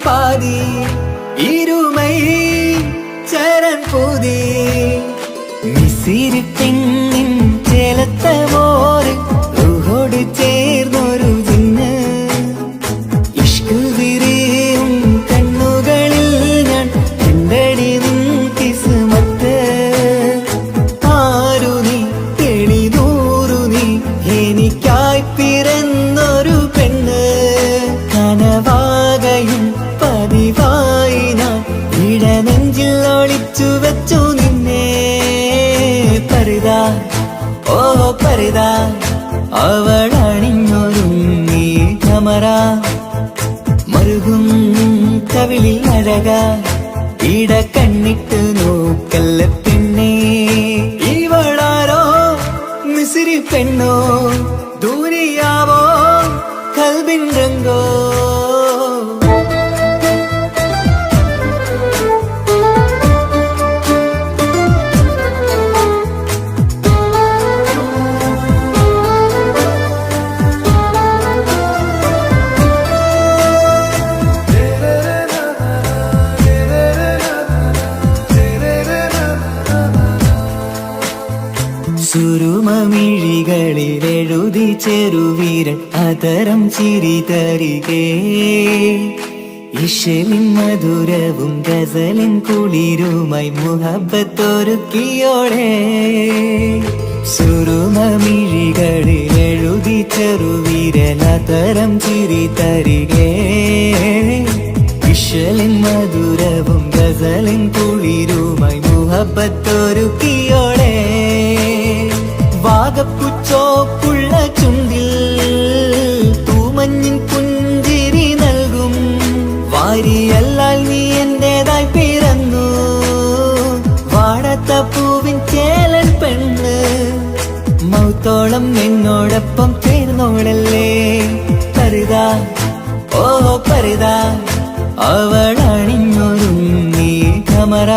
പാതി ഇരുമൈ ചരൻ പൂതി മിസിരി പെണ്ണിൻ ചേലത്ത മോര് റൂഹോട് ചേർന്നൊരു ജിന്ന് ഇഷ്ക് വിരിയും കണ്ണുകളിൽ ഞാൻ കണ്ടടി നിൻ കിസ്മത്ത് ആരു നീ തെളിനൂറു നീ എനിക്കായി പിറന്നൊരു പെണ്ണ് കനവാകയും പതിവായി ഞാൻ ഇടനെഞ്ചിൽ ഒളിച്ചു വെച്ചു നിന്നെ പരിതാ ഓ പരിതാ അവളണിഞ്ഞൊരുങ്ങി കമറ മറുകും കവിളിൽ അഴക ഇട കണ്ണിട്ട് നോക്കല്ല പെണ്ണേ ഇവളാരോ മിസിരി പെണ്ണോ ദൂരിയാവോ കൽബിൻ രംഗോ സുരുമമിഴികളിൽ എഴുതി ചെറുവീരൻ അതരം ചിരി തരികേ ഇശലിൻ മധുരവും ഗസലിൻ കുളിരുമായി മുഹബത്തൊരുക്കിയോടെ സുരുമമിഴികളിൽ എഴുതി ചെറുവീരൻ അതരം ചിരി തരികേ ഇശലിൻ മധുരവും ഗസലിൻ കുളിരുമായി മുഹബത്തൊരുക്കിയോടെ വാഗപ്പുച്ചോപ്പുള്ള ചുണ്ടിൽ തൂമഞ്ഞിൻ പുഞ്ചിരി നൽകും വാരിയല്ലാൽ നീ എന്റേതായി പിറന്നു വാടത്ത പൂവിൻ ചേലൻ പെണ്ണ് മൗത്തോളം എന്നോടൊപ്പം ചേർന്നോളല്ലേ പരിതാ ഓ പരിതാ അവളണിഞ്ഞൊരുങ്ങി കമറ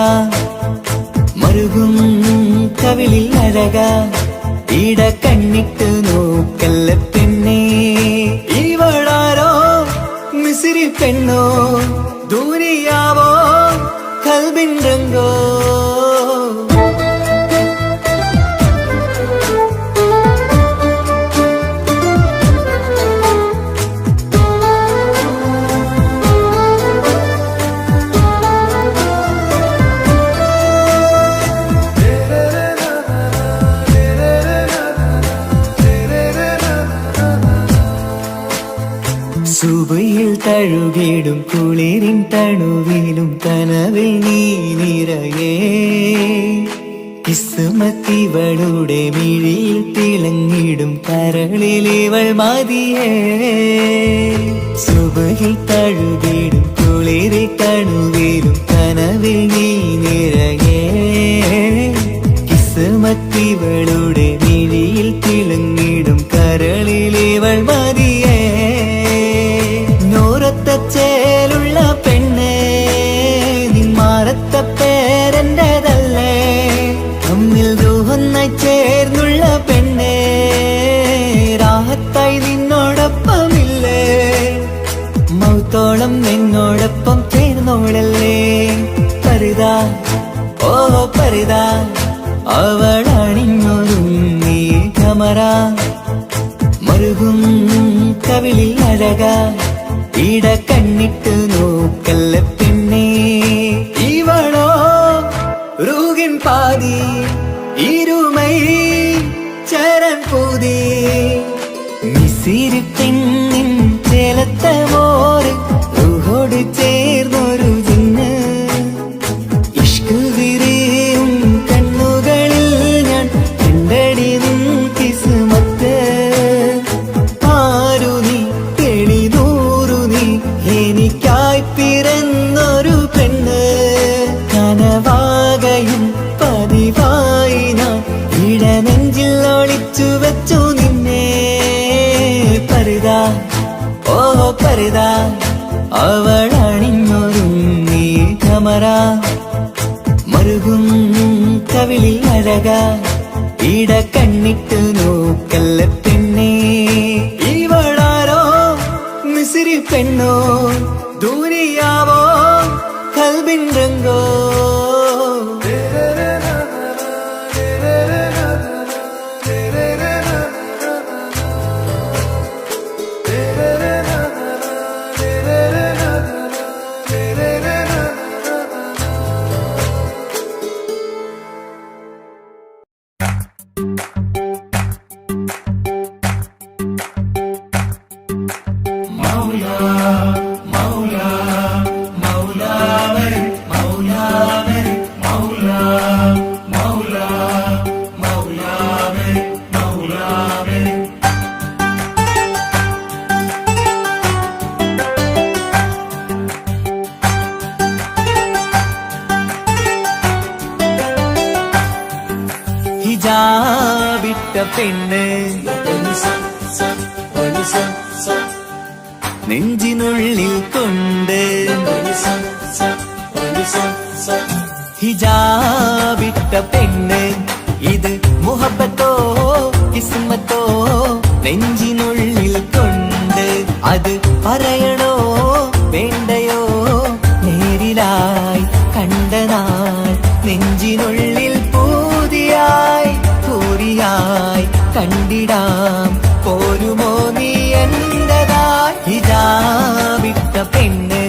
മറുകും കവിളിൽ അഴക ഇട കണ്ണിട്ട് നോക്കല്ല പെണ്ണേ ഇവളാരോ മിസിരി പെണ്ണോ ദൂരിയാവോ കൽബിൻ രംഗോ സുബയിൽ തഴുകിടും കുളിരിൻ തണുവിലും കനവിൽ നീ നിറയേ കിസ്മത്തിവളുടെ മിഴിയിൽ തിളങ്ങിടും കരളിലിവൾ മതിയേ സുബയിൽ തഴുകിടും കുളിരിൻ തണുവിലും കനവിൽ നീ നിറയേ കിസ്മത്തിവളുടെ മിഴിയിൽ തിളങ്ങിടും കരളിലിവൾ മതിയേ ചേലുള്ള പെണ്ണേ നിന്മാറത്ത പേരെന്റേതല്ലേ തമ്മിൽ ദൂഹൊന്നായി ചേർന്നുള്ള പെണ്ണേ രാഹത്തായി നിന്നോടൊപ്പമില്ലേ മൗത്തോളം എന്നോടൊപ്പം ചേർന്നോളല്ലേ പരിതാ ഓ പരിതാ അവളണിഞ്ഞൊരുങ്ങി കമറ മറുകും കവിളിൽ അഴക ഇട കണ്ണിട്ട് നോക്കല്ല പെണ്ണേ ഇവളോ റൂഹിൻ പാതി ഇരുമൈ ചരൻ പൂതി മിസിരി പെണ്ണിൻ ചേലത്ത മോര് റൂഹോട് ചേർന്നൊരു ജിന്ന് ഇഷ്ക് വിരിയും കണ്ണുകളിൽ ഞാൻ കണ്ടടി നിൻ കിസ്മത്ത് ആരു നീ തെളിനൂറു നീ എനിക്കായി പിറന്നൊരു പെണ്ണ് കനവാകയും പതിവായി ഞാൻ ഇടനെഞ്ചിൽ ഒളിച്ചു വെച്ചു നിന്നെ പരിതാ ഓ പരിതാ അവളണിഞ്ഞൊരുങ്ങി കമറ മറുകും കവിളിൽ അഴക ഇട കണ്ണിട്ട് നോക്കല്ല പെണ്ണേ ഇവളാരോ മിസിരി പെണ്ണോ ദൂരിയാവോ കൽബിൻ രംഗോ ഹിജാബിട്ട പെണ്ണ് നെഞ്ചിനുള്ളിൽ കൊണ്ട് ഹിജാബിട്ട പെണ്ണ് ഇത് മുഹബത്തോ കിസ്മത്തോ നെഞ്ചിനുള്ളിൽ കൊണ്ട് അത് പറയണോ വേണ്ടയോ നേരിലായി കണ്ട നാൾ നെഞ്ചിനുള്ളിൽ പൂതിയായി പൂരിയായി കണ്ടിടാം പോരുമോ നീ എന്റതായി ഹിജാബിട്ട പെണ്ണ്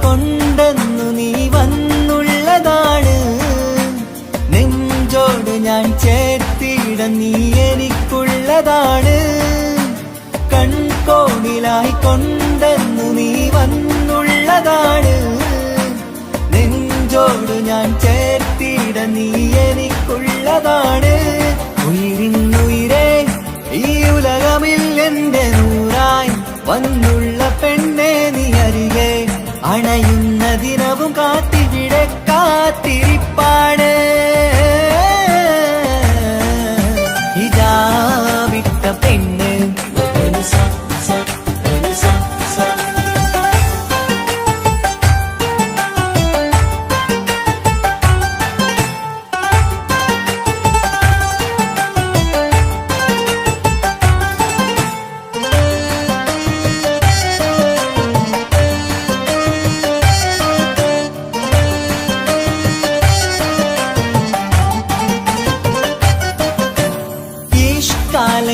കൊണ്ടെന്നു നീ വന്നുള്ളതാണ് നെഞ്ചോട് ഞാൻ ചേർത്തിട നീ എനിക്കുള്ളതാണ് കൺകോണിലായി കൊണ്ടെന്നു നീ വന്നുള്ളതാണ് നെഞ്ചോട് ഞാൻ ചേർത്തിട നീ എനിക്കുള്ളതാണ് ഉയിരിന്നുയിരേ ഈ ഉലകമിൽ എന്റെ നൂറായി വന്നുള്ള പെണ്ണെ നീ അരികെ അണയുന്ന ദിനവും കാത്തിവിടെ കാത്തിരിപ്പാണ് ഹിജാബിട്ട പെണ്ണ്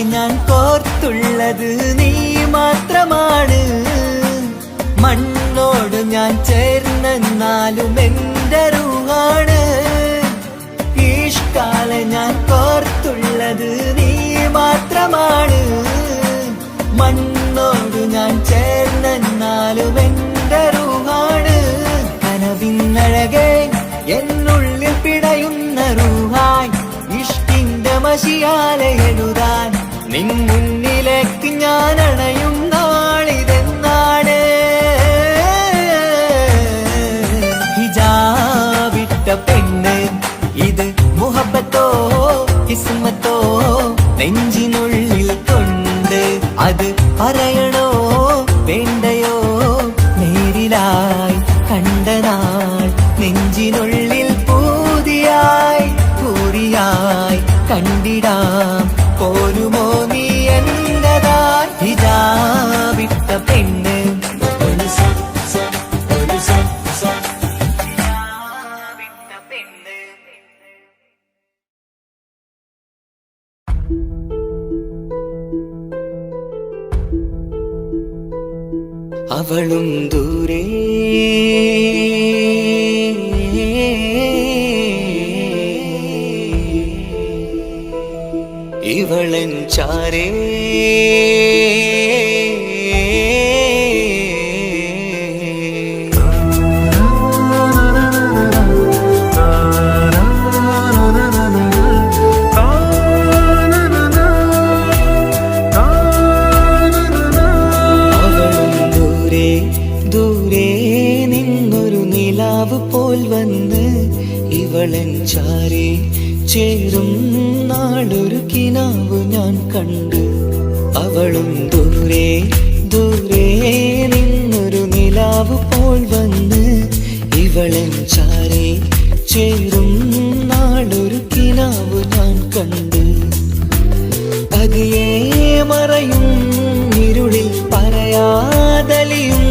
ഞാൻ കോർത്തുള്ളത് നീ മാത്രമാണ് മണ്ണോട് ഞാൻ ചേർന്നെന്നാലും എന്റെ റൂഹാണ് ഈഷ്കാലെ ഞാൻ കോർത്തുള്ളത് നീ മാത്രമാണ് മണ്ണോട് ഞാൻ ചേർന്നെന്നാലും എന്റെ റൂഹാണ് കനവിന്നഴകെ എന്നുള്ളിൽ പിടയുന്ന റൂഹായി ഇഷ്കിന്റെ മഷിയാലെ എഴുതാൻ നിൻ മുന്നിലേക്ക് ഞാൻ അണയും നാളിതെന്നാണ് ഹിജാബിട്ട പെണ്ണ് ഇത് മുഹബത്തോ കിസ്മത്തോ നെഞ്ചിനുള്ളിൽ കൊണ്ട് അത് പറയണോ വേണ്ടയോ നേരിലായി കണ്ട നാൾ നെഞ്ചിനുള്ളിൽ പൂതിയായി പൂരിയായി കണ്ടിടാം പോരുമോ നീ എന്റതായി ഹിജാബിട്ട പെണ്ണ് അവളും ദൂരെ ഇവളൻ ചാരേ ദൂരെ നിന്നൊരു പോൽ വന്ന് ഇവളൻ ചാരേ ചേരും നാളൊരു കിനാവ് ഞാൻ കണ്ട്. അവളും ദൂരെ ദൂരെ നിന്നൊരു നിലാവ് പോൽ വന്ന് ഇവളൻ ചാരേ ചേരും നാളൊരു കിനാവ് ഞാൻ കണ്ട്. പതിയെ മറയും ഇരുളിൽ പറയാതലിയും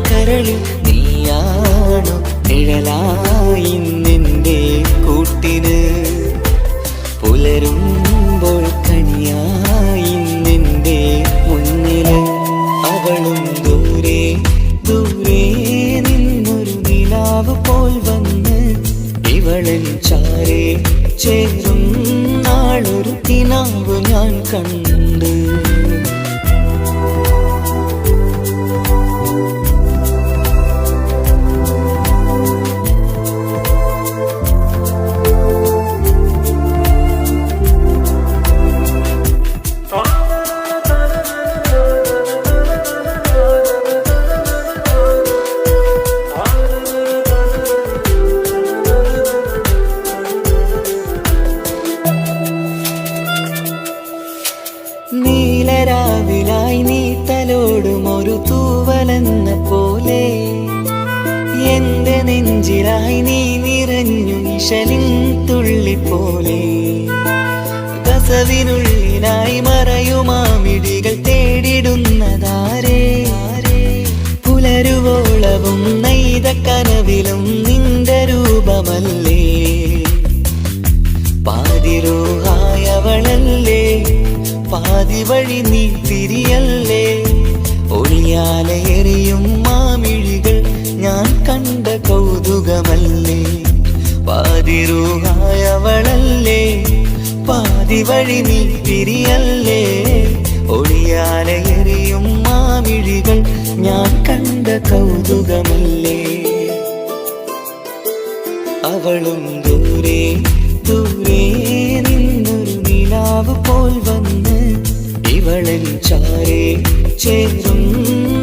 കരളിൽ നീയാണോ നിഴലായി നിന്റെ കൂട്ടിന്. പുലരുമ്പോൾ കണിയായി നിന്റെ മുന്നില്. അവളും ദൂരെ ദൂരെ നിന്നൊരു നിലാവ് പോൽ വന്ന് ഇവളൻ ചാരേ ചേരും നാളൊരു കിനാവ് ഞാൻ കണ്ട്. നീലരാവിലായി നീ തലോടും ഒരു തൂവലെന്ന പോലെ എന്റെ നെഞ്ചിലായി നീ നിറഞ്ഞു നിശലിൻ തുള്ളി പോലെ. കസവിനുള്ളിലായി മറയുമാമിടികൾ തേടിടുന്നതാരേ. പുലരുവോളവും നെയ്ത കനവിലും നിന്റെ രൂപമല്ലേ. പാതിരൂഹായവളല്ലേ പാതി വഴി നീ തിരിയല്ലേ. ഒളിയാലെറിയും മാമിഴികൾ ഞാൻ കണ്ട കൗതുകമല്ലേ. പാതിരൂഹായവളല്ലേ പാതി വഴി നീ തിരിയല്ലേ. ഒളിയാലെറിയും മാമിഴികൾ ഞാൻ കണ്ട കൗതുകമല്ലേ. അവളും ദൂരെ ദൂരെ നിന്നൊരു നിലാവ് പോൽ വന്ന് ഇവളൻ ചാരേ ചേരും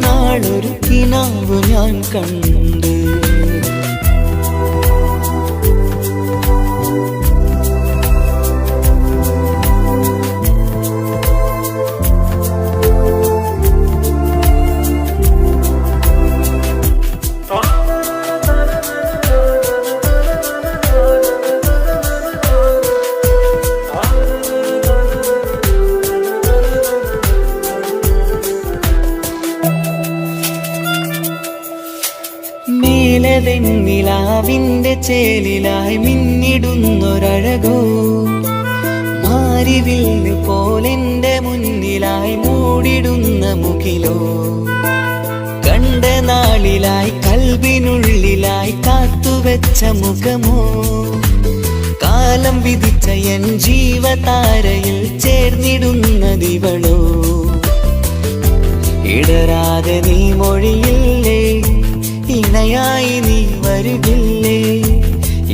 നാളൊരു കിനാവ് ഞാൻ കണ്ട്. വെണ്ണിലാവിന്റെ ചേലിലായി മിന്നിടുന്നൊരഴകോ. മാരിവില്ല് പോലെന്റെ മുന്നിലായി മൂടിടുന്ന മുകിലോ. കണ്ട നാളിലായി കൽബിനുള്ളിലായി കാത്തുവെച്ച മുഖമോ. കാലം വിധിച്ച എൻ ജീവതാരയിൽ ചേർന്നിടുന്നതിവളോ. ഇടരാതെ നീ മൊഴിയില്ലേ ഇണയായി നീ വരുകില്ലേ.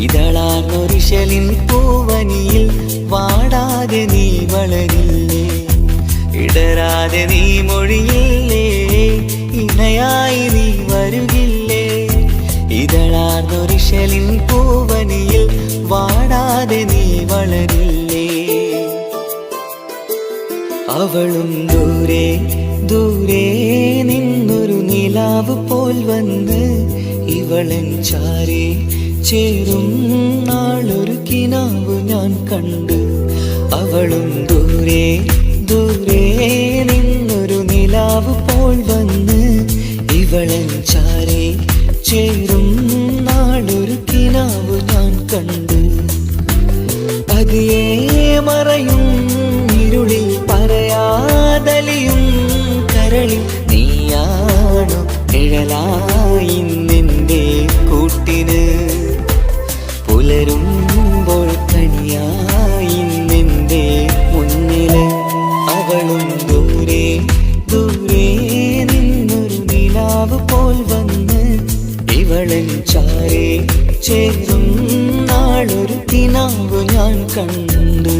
ഇതളാർന്നൊരിശലിൻ പൂവനിയിൽ വാടാതെ നീ വളരില്ലേ. ഇടരാതെ നീ മൊഴിയില്ലേ ഇണയായി നീ വരുകില്ലേ. ഇതളാർന്നൊരിശലിൻ പൂവനിയിൽ വാടാതെ നീ വളരില്ലേ. അവളും ദൂരെ ദൂരെ നിന്നൊരു നിലാവ് പോൽ വന്ന് ഇവളൻ ചാരേ ചേരും നാളൊരു കിനാവ് ഞാൻ കണ്ട്. അവളും ദൂരെ ദൂരെ നിന്നൊരു നിലാവ് പോൽ വന്ന് ഇവളൻ ചാരേ ചേരും നാളൊരു കിനാവ് ഞാൻ കണ്ട്. പതിയെ മറയും ഇരുളിൽ പറയാതലിയും കരളിൽ നീയാണോ നിഴലായി നിന്റെ കൂട്ടിന്. പുലരുമ്പോൾ കണിയായി നിന്റെ മുന്നില്. അവളും ദൂരെ ദൂരെ നിന്നൊരു നിലാവ് പോൽ വന്ന് ഇവളൻ ചാരേ ചേരും നാളൊരു കിനാവ് ഞാൻ കണ്ട്.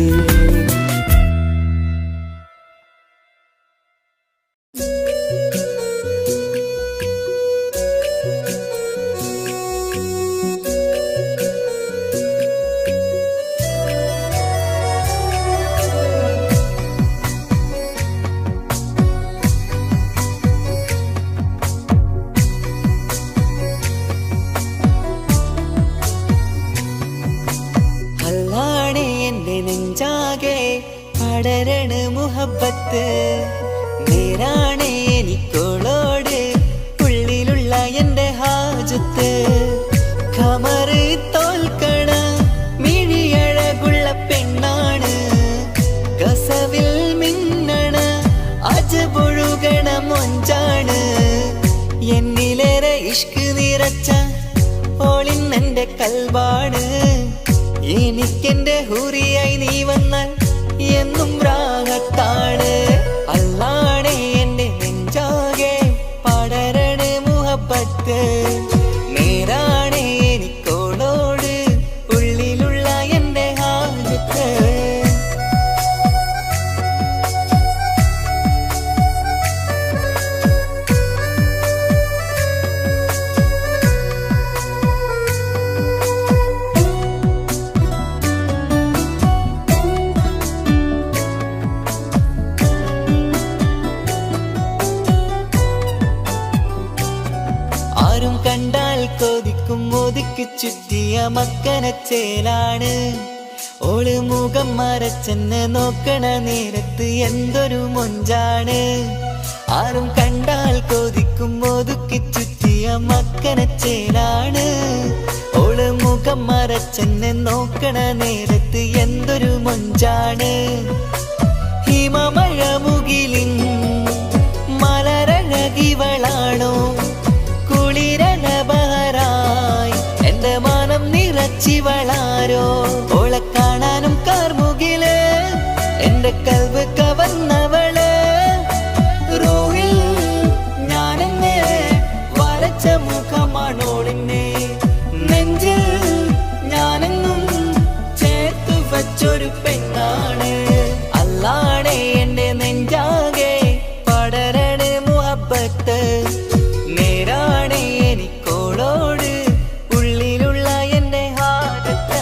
പടരണ മുഹബത്ത്. നേരാണ് എനിക്കോളോട് ഉള്ളിലുള്ള എന്റെ ഹാജത്ത്. ഖമറ് തോൽക്കണ മിഴിയഴകുള്ള പെണ്ണാണ്. കസവിൽ മിന്നണ അജബൊഴുകണ മൊഞ്ചാണ്. എന്നിലേറെ ഇഷ്ക് നിറച്ച ഓളിന്നെന്റെ കൽബാണ്. എനിക്കെന്റെ ഹൂറിയായി നീ വന്നാൽ എന്നും രാഗത്താണ്. അല്ലാണേ എന്റെ നെഞ്ചാകെ പടരണ മുഹബത്ത്. നേരാണേ എനിക്കോളോട് ഉള്ളിലുള്ള എന്റെ ഹാജത്ത്. ആരും കണ്ടാൽ കൊതിക്കും ഒതുക്കി ചുറ്റിയ മക്കനച്ചേലാണ്. ഓള് മുഖം മറച്ചെന്ന് നോക്കണ നേരത്ത് എന്തൊരു മൊഞ്ചാണ്. ആരും കണ്ടാൽ കൊതിക്കും ഒതുക്കി ചുറ്റിയ മക്കനച്ചേലാണ്. ഓള് മുഖം മറച്ചെന്ന് നോക്കണ നേരത്ത് എന്തൊരു മൊഞ്ചാണ്. ഹിമമഴ മുകിലിൻ മലരഴകിവളാണോ കുളിരനബഹരായി എന്റെ മാനം നിറച്ചിവളാരോ. ഓളെ കാണാനും കാർമുകില് എന്റെ കൽവ് കവർന്നവള്. റോഹിൽ ഞാനെന്നെ വരച്ച മുഖമാണോളിന്നെ. നെഞ്ചിൽ ഞാനെന്നും ചേർത്തു വച്ചൊരു പെണ്ണാണ്. അല്ലാണേ എന്റെ നെഞ്ചാകെ പടരണ മുഹബത്ത്. നേരാണേ എനിക്കോളോട് ഉള്ളിലുള്ള എന്റെ ഹാജത്ത്.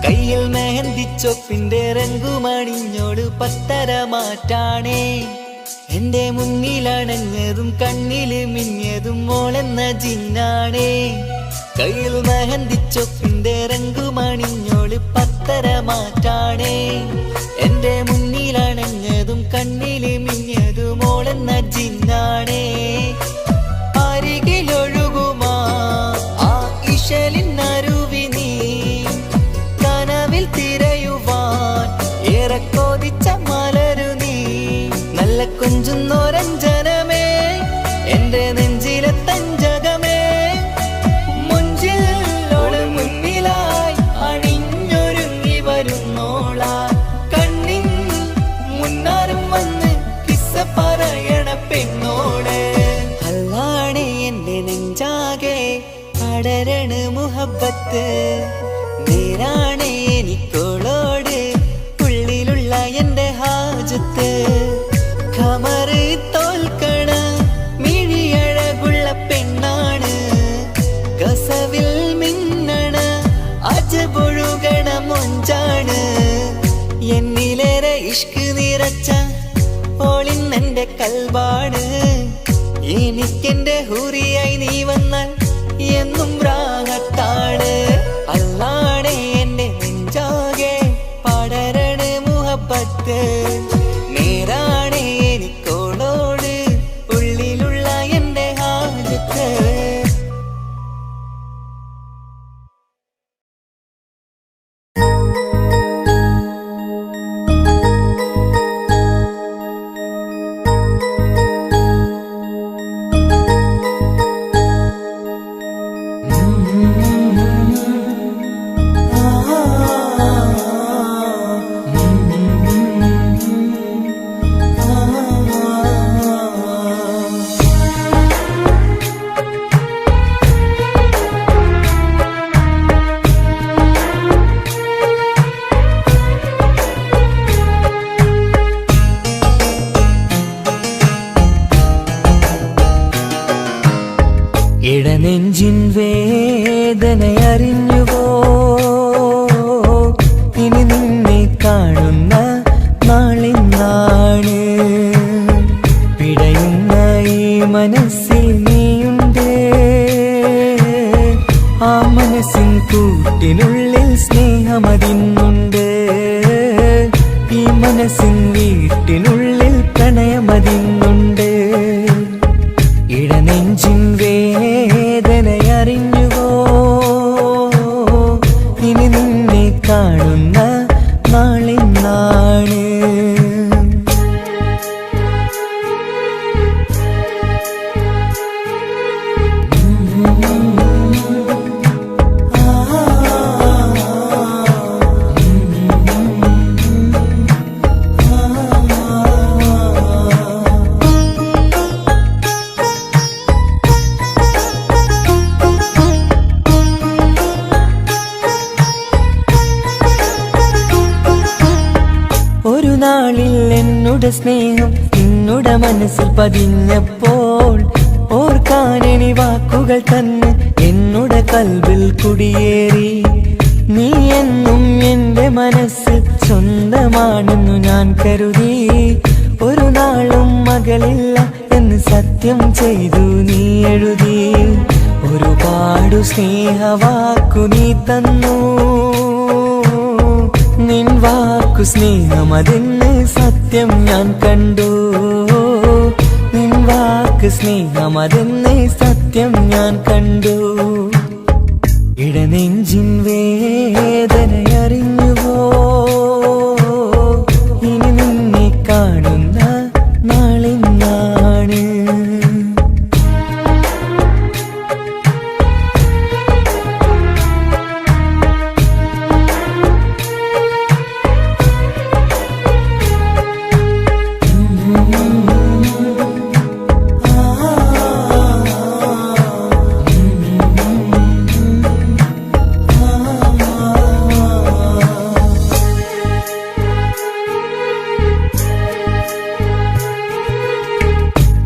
കയ്യിൽ മെഹന്തിച്ചൊപ്പിന്റെ രംഗുമണിഞ്ഞോട് പത്തര മാറ്റാണേ. എന്റെ മുന്നിലണഞ്ഞതും കണ്ണില് മിഞ്ഞതും മോളെന്ന ജിന്നാണേ. കയ്യിൽ മെഹന്തിച്ചൊപ്പിന്റെ രംഗുമണിഞ്ഞോട് പത്തര മാറ്റാണേ. എന്റെ മുന്നിലണഞ്ഞതും കണ്ണില് മിഞ്ഞതും മോളെന്ന ജിന്നാണേ. അരികിലൊഴുകുമാ ആ ഇശലിനരുവി നീ കനവിൽ തിരയുവാൻ ഏറെ കൊതിച്ച മലരു നീ. നല്ല കൊഞ്ചുന്നോരഞ്ജനമേ എന്റെ നെഞ്ചിലെ തഞ്ചകമേ. മുഞ്ചിൽ ഓള് മുന്നിലായി അണിഞ്ഞൊരുങ്ങി വരുന്നോളാ. കണ്ണിൻ മുന്നാരും വന്ന് കിസ്സ പറയണ പെണ്ണോട്. അല്ലാണേ എന്റെ നെഞ്ചാകെ പടരണ മുഹബത്ത്. നേരാണേ എനിക്കോളോട് ഉള്ളിലുള്ള എന്റെ ഹാജത്ത്. ഖമറ് തോൽക്കണ മിഴിയഴകുള്ള പെണ്ണാണ്. കസവിൽ മിന്നണ അജബൊഴുകണ മൊഞ്ചാണ്. എന്നിലേറെ ഇഷ്ക് നിറച്ച ഓളിന്നെന്റെ കൽബാണ്. എനിക്കെന്റെ ഹൂറിയായി നീ വന്നാൽ എന്നും രാഗത്താണ്. അല്ലാണേ എന്റെ നെഞ്ചാകെ പടരണ മുഹബത്ത്. നേരാണേ എനിക്കോളോട് ഉള്ളിലുള്ള എന്റെ ഹാജത്ത്. ഇടനെഞ്ചിൻ വേദനയറിഞ്ഞുവോ? ഇനി നിന്നെ കാണുന്ന നാളിന്നാണ്. പിടയുന്ന ഈ മനസ്സിൽ നീയുണ്ട്. ആ മനസ്സിൻ കൂട്ടിനുള്ളിൽ സ്നേഹമതിന്നുണ്ട്. ഈ മനസ്സിൻ വീട്ടിനുള്ളിൽ പ്രണയമതിന്നുണ്ട്. ഇടനെഞ്ചിൻ വേദനയറിഞ്ഞുവോ? ഇനി നിന്നെ കാണുന്ന നാളിന്നാണ്. ഒരു നാളിൽ എന്നോട് സ്നേഹം നിന്നുടെ മനസ്സിൽ പതിഞ്ഞപ്പോൾ ഓർക്കാനെനി വാക്കുകൾ തന്ന് എന്നോട് കൽവിൽ കുടിയേറി. നീ എന്നും എന്റെ മനസ്സിൽ സ്വന്തമാണെന്നു ഞാൻ കരുതി. ഒരു നാളും മകളില്ല എന്ന് സത്യം ചെയ്തു നീ എഴുതി. ഒരുപാടു സ്നേഹവാക്കു നീ തന്നു. നിൻ വാക്കു സ്നേഹമതെന്ന് സത്യം ഞാൻ കണ്ടു. നിൻ വാക്ക് സ്നേഹമതെന്ന് സത്യം ഞാൻ കണ്ടു. ഇടനെഞ്ചിൻ വേദനയറിഞ്ഞുവോ? ഇനി നിന്നെ കാണുന്ന നാളിന്നാണ്.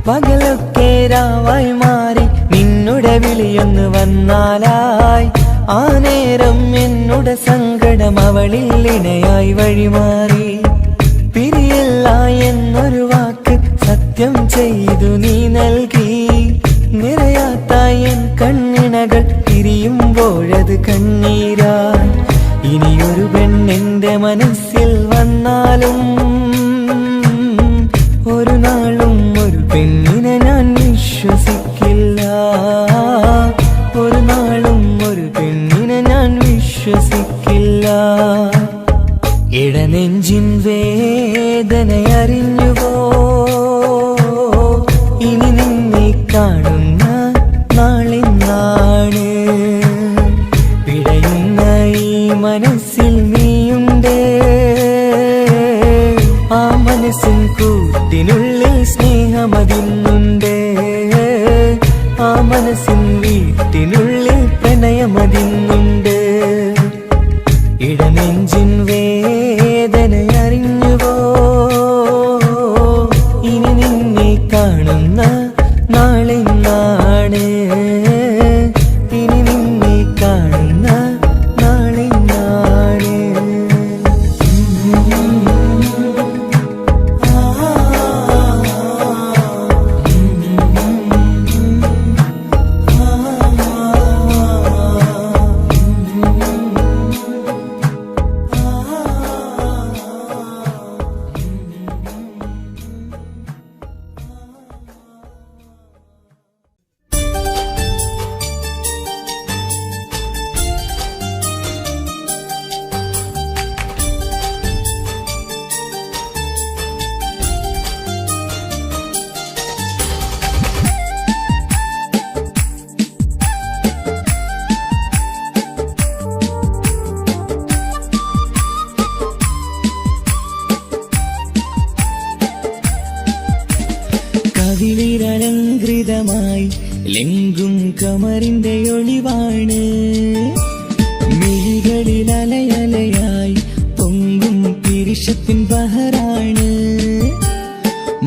പകലൊക്കെ രാവായി മാറി നിന്നുടെ വിളിയൊന്ന് വന്നാലായി. ആ നേരം എന്നുടെ സങ്കടം അവളിൽ ഇണയായി വഴിമാറി. പിരിയില്ല എന്നൊരു വാക്ക് സത്യം ചെയ്തു നീ നൽകി. നിറയാത്ത എൻ കണ്ണിണകൾ പിരിയുമ്പോഴത് കണ്ണീരായി. ഇനിയൊരു പെണ്ണെന്റെ മനസ്സിൽ വന്നാലും ഒരു നാളും ഒരു പെണ്ണിനെ ഞാൻ വിശ്വസിക്കില്ല. ഒരു നാളും ഒരു പെണ്ണിനെ ഞാൻ വിശ്വസിക്കില്ല. ഇടനെഞ്ചിൻ വേദനയറിഞ്ഞുവോ? ഇനി നിന്നെ കാണുന്ന നാളിന്നാണ്. പിടയുന്ന ഈ മനസ്സിൽ നീയുണ്ട്. ആ മനസ്സിൻ കൂട്ടിനുള്ളിൽ സ്നേഹമതിന്നുണ്ട്. ആ മനസ്സിൻ വീട്ടിനുള്ളിൽ പ്രണയമതിന്നുണ്ട്. ഇടനെഞ്ചിൻ വേദനയറിഞ്ഞുവോ? ഇനി നിന്നെ കാണുന്ന നാളിന്നാണ്. ഇനി നിന്നെ കാണുന്ന നാളിന്നാണ്. കവിളിലലങ്കൃതമായി ലെങ്കും കമറിന്റെ ഒളിവാണ്. മിഴികളിൽ അലയലയായി പൊങ്കും പിരിശത്തിൻ ബഹറാണ്.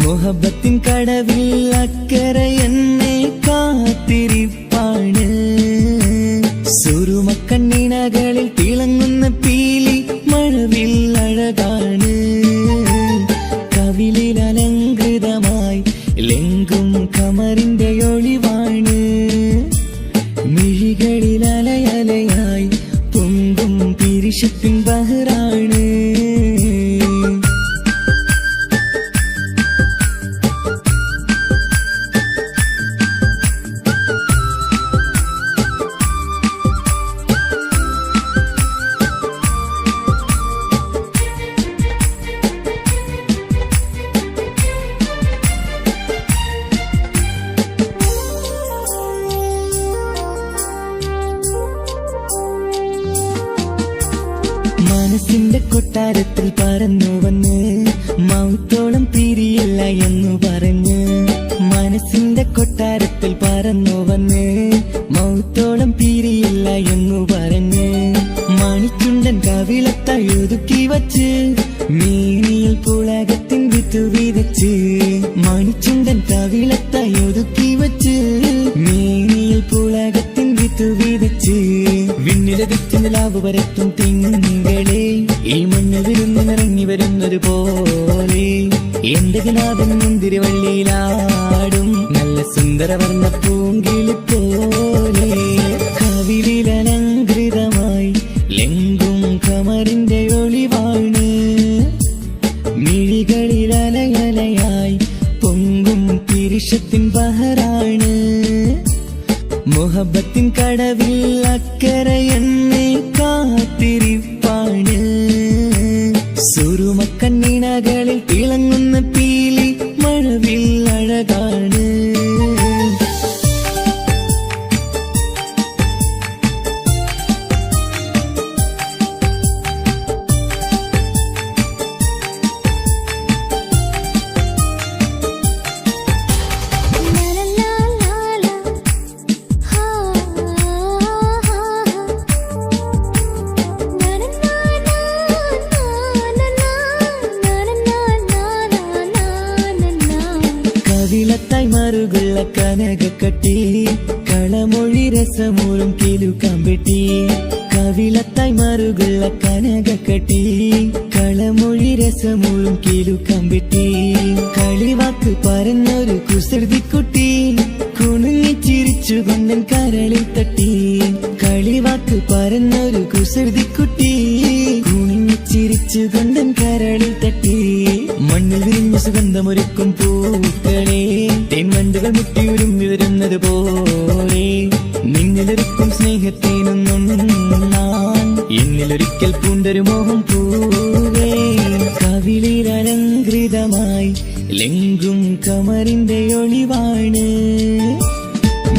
മുഹബത്തിൻ കടവിൽ അക്കരെ എന്നെ കാത്തിരിപ്പാണ്. കൊട്ടാരത്തിൽ പറന്നു വന്ന് മൗത്തോളം പിരിയില്ല എന്നു പറഞ്ഞ്. മനസ്സിന്റെ കൊട്ടാരത്തിൽ പറന്നു വന്ന് മൗത്തോളം പിരിയില്ല എന്നു പറഞ്ഞ്. മണിച്ചുണ്ടൻ കവിളത്തായി ഒതുക്കി വച്ച് മേനിയിൽ പുളകത്തിൻ വിത്തു വിതച്ച്. മണിച്ചുണ്ടൻ കവിളത്തായി ഒതുക്കി വച്ച് മേനിയിൽ പുളകത്തിൻ വിത്തു വിതച്ച്. വിണ്ണിലതിച്ച് നിലാവ് വരത്തും തിങ്കളെ ഈ മണ്ണിൽ വിരുന്നിറങ്ങി വരുന്നത് പോലെ. എന്റെ ഗനാഥൻ മുന്തിരിവള്ളിയിലാടും നല്ല സുന്ദരവർണ്ണ പൂങ്കിളി പോലെ. കവിളിലലങ്കൃതമായി ലെങ്കും കമറിന്റെ ഒളിവാണ്. മിഴികളിലലയലയായി പൊങ്കും പിരിശത്തിൻ ബഹറാണ്. മുഹബത്തിൻ കടവിൽ അക്കരെ എന്നെ കാത്തിരിപ്പാണ്. സുറുമക്കണ്ണിണകളിൽ തിളങ്ങുന്ന പീലി മഴവിൽ അഴകാണ്. കവിളത്തായി മറുകുള്ള കനകക്കട്ടി കളമൊഴി രസമൂറും കിലുക്കമ്പെട്ടി. കവിളത്തായി മറുകുള്ള കനകക്കട്ടി കളമൊഴി രസമൂറും കിലുക്കമ്പെട്ടി. കളിവാക്ക് പറഞ്ഞൊരു കുസൃതിക്കുട്ടി കുണുങ്ങി ചിരിച്ചു കൊണ്ടൻ കരളിൽ തട്ടി. കളിവാക്ക് പറഞ്ഞൊരു കുസൃതിക്കുട്ടി കുണുങ്ങി ചിരിച്ചു കൊണ്ടൻ കരളിൽ തട്ടി. മണ്ണിൽ വിരിഞ്ഞ സുഗന്ധമൊരുക്കും പൂക്കളെ തേൻവണ്ടുകൾ മുട്ടിയുരുമ്മി വരുന്നത് പോലെ. നിന്നിലൊരുക്കും സ്നേഹത്തേനൊന്നും എന്നിലൊരിക്കൽ പൂണ്ടൊരു മോഹം പൂവേ. കവിളിലലങ്കൃതമായി ലെങ്കും കമറിന്റെ ഒളിവാണ്.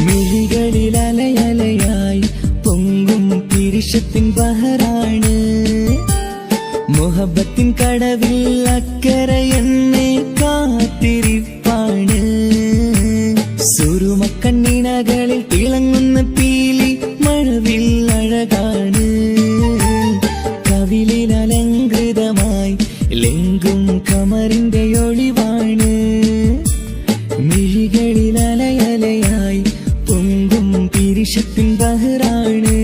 മിഴികളിലലയലയായി പൊങ്കും പിരിശത്തിൻ ബഹറാണ്. മുഹബത്തിൻ കടവിൽ അക്കരെ എന്നെ കാത്തിരിപ്പാണ്. സുറുമക്കണ്ണിണകളിൽ തിളങ്ങുന്ന പീലി മഴവിൽ അഴകാണ്. കവിളിലലങ്കൃതമായി ലെങ്കും കമറിന്റെ ഒളിവാണ്. മിഴികളിലലയലയായി പൊങ്കും പിരിശത്തിൻ ബഹറാണ്.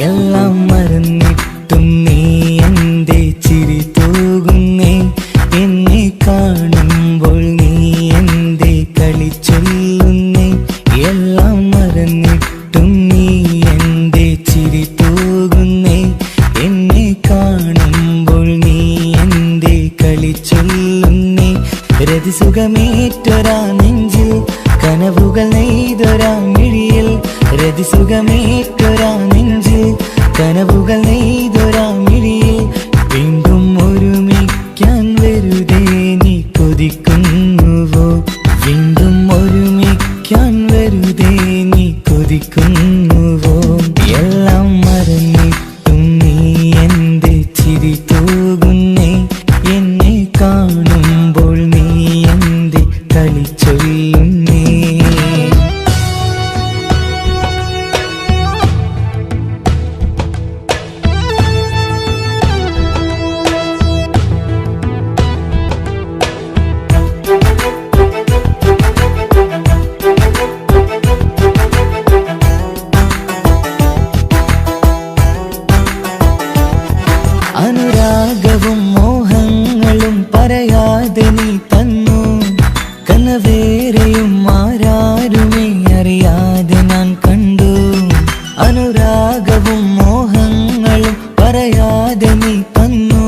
എല്ലാം മറന്നിട്ടും നീ എന്റെ ചിരി തൂകുന്നേ. എന്നെ കാണുമ്പോൾ നീ എന്റെ കളി ചൊല്ലുന്നേ. എല്ലാം മറന്നിട്ടും നീ എന്റെ ചിരി തൂകുന്നേ. എന്നെ കാണുമ്പോൾ നീ എന്റെ കളി ചൊല്ലുന്നേ. രതിസുഖമേറ്റൊരാ നെഞ്ചിൽ കനവുകൾ നെയ്തൊരാ മിഴിയിൽ. രതിസുഖമേറ്റൊരാ നെഞ്ചിൽ കനവുകൾ നെയ്തൊരാ മിഴിയിൽ. വീണ്ടും ഒരുമിക്കാൻ വെറുതെ നീ കൊതിക്കുന്നുവോ? വീണ്ടും ഒരുമിക്കാൻ വെറുതെ നീ കൊതിക്കുന്നുവോ? എല്ലാം മറന്നിട്ടും നീ എന്റെ ചിരി തൂകുന്നേ. എന്നെ കാണുമ്പോൾ നീ എന്റെ കളി ചൊല്ലുന്നേ. അനുരാഗവും മോഹങ്ങളും പറയാതെ നീ തന്നു കനവേറെയും ആരാരുമേ അറിയാതെ ഞാൻ കണ്ടു അനുരാഗവും മോഹങ്ങളും പറയാതെ നീ തന്നു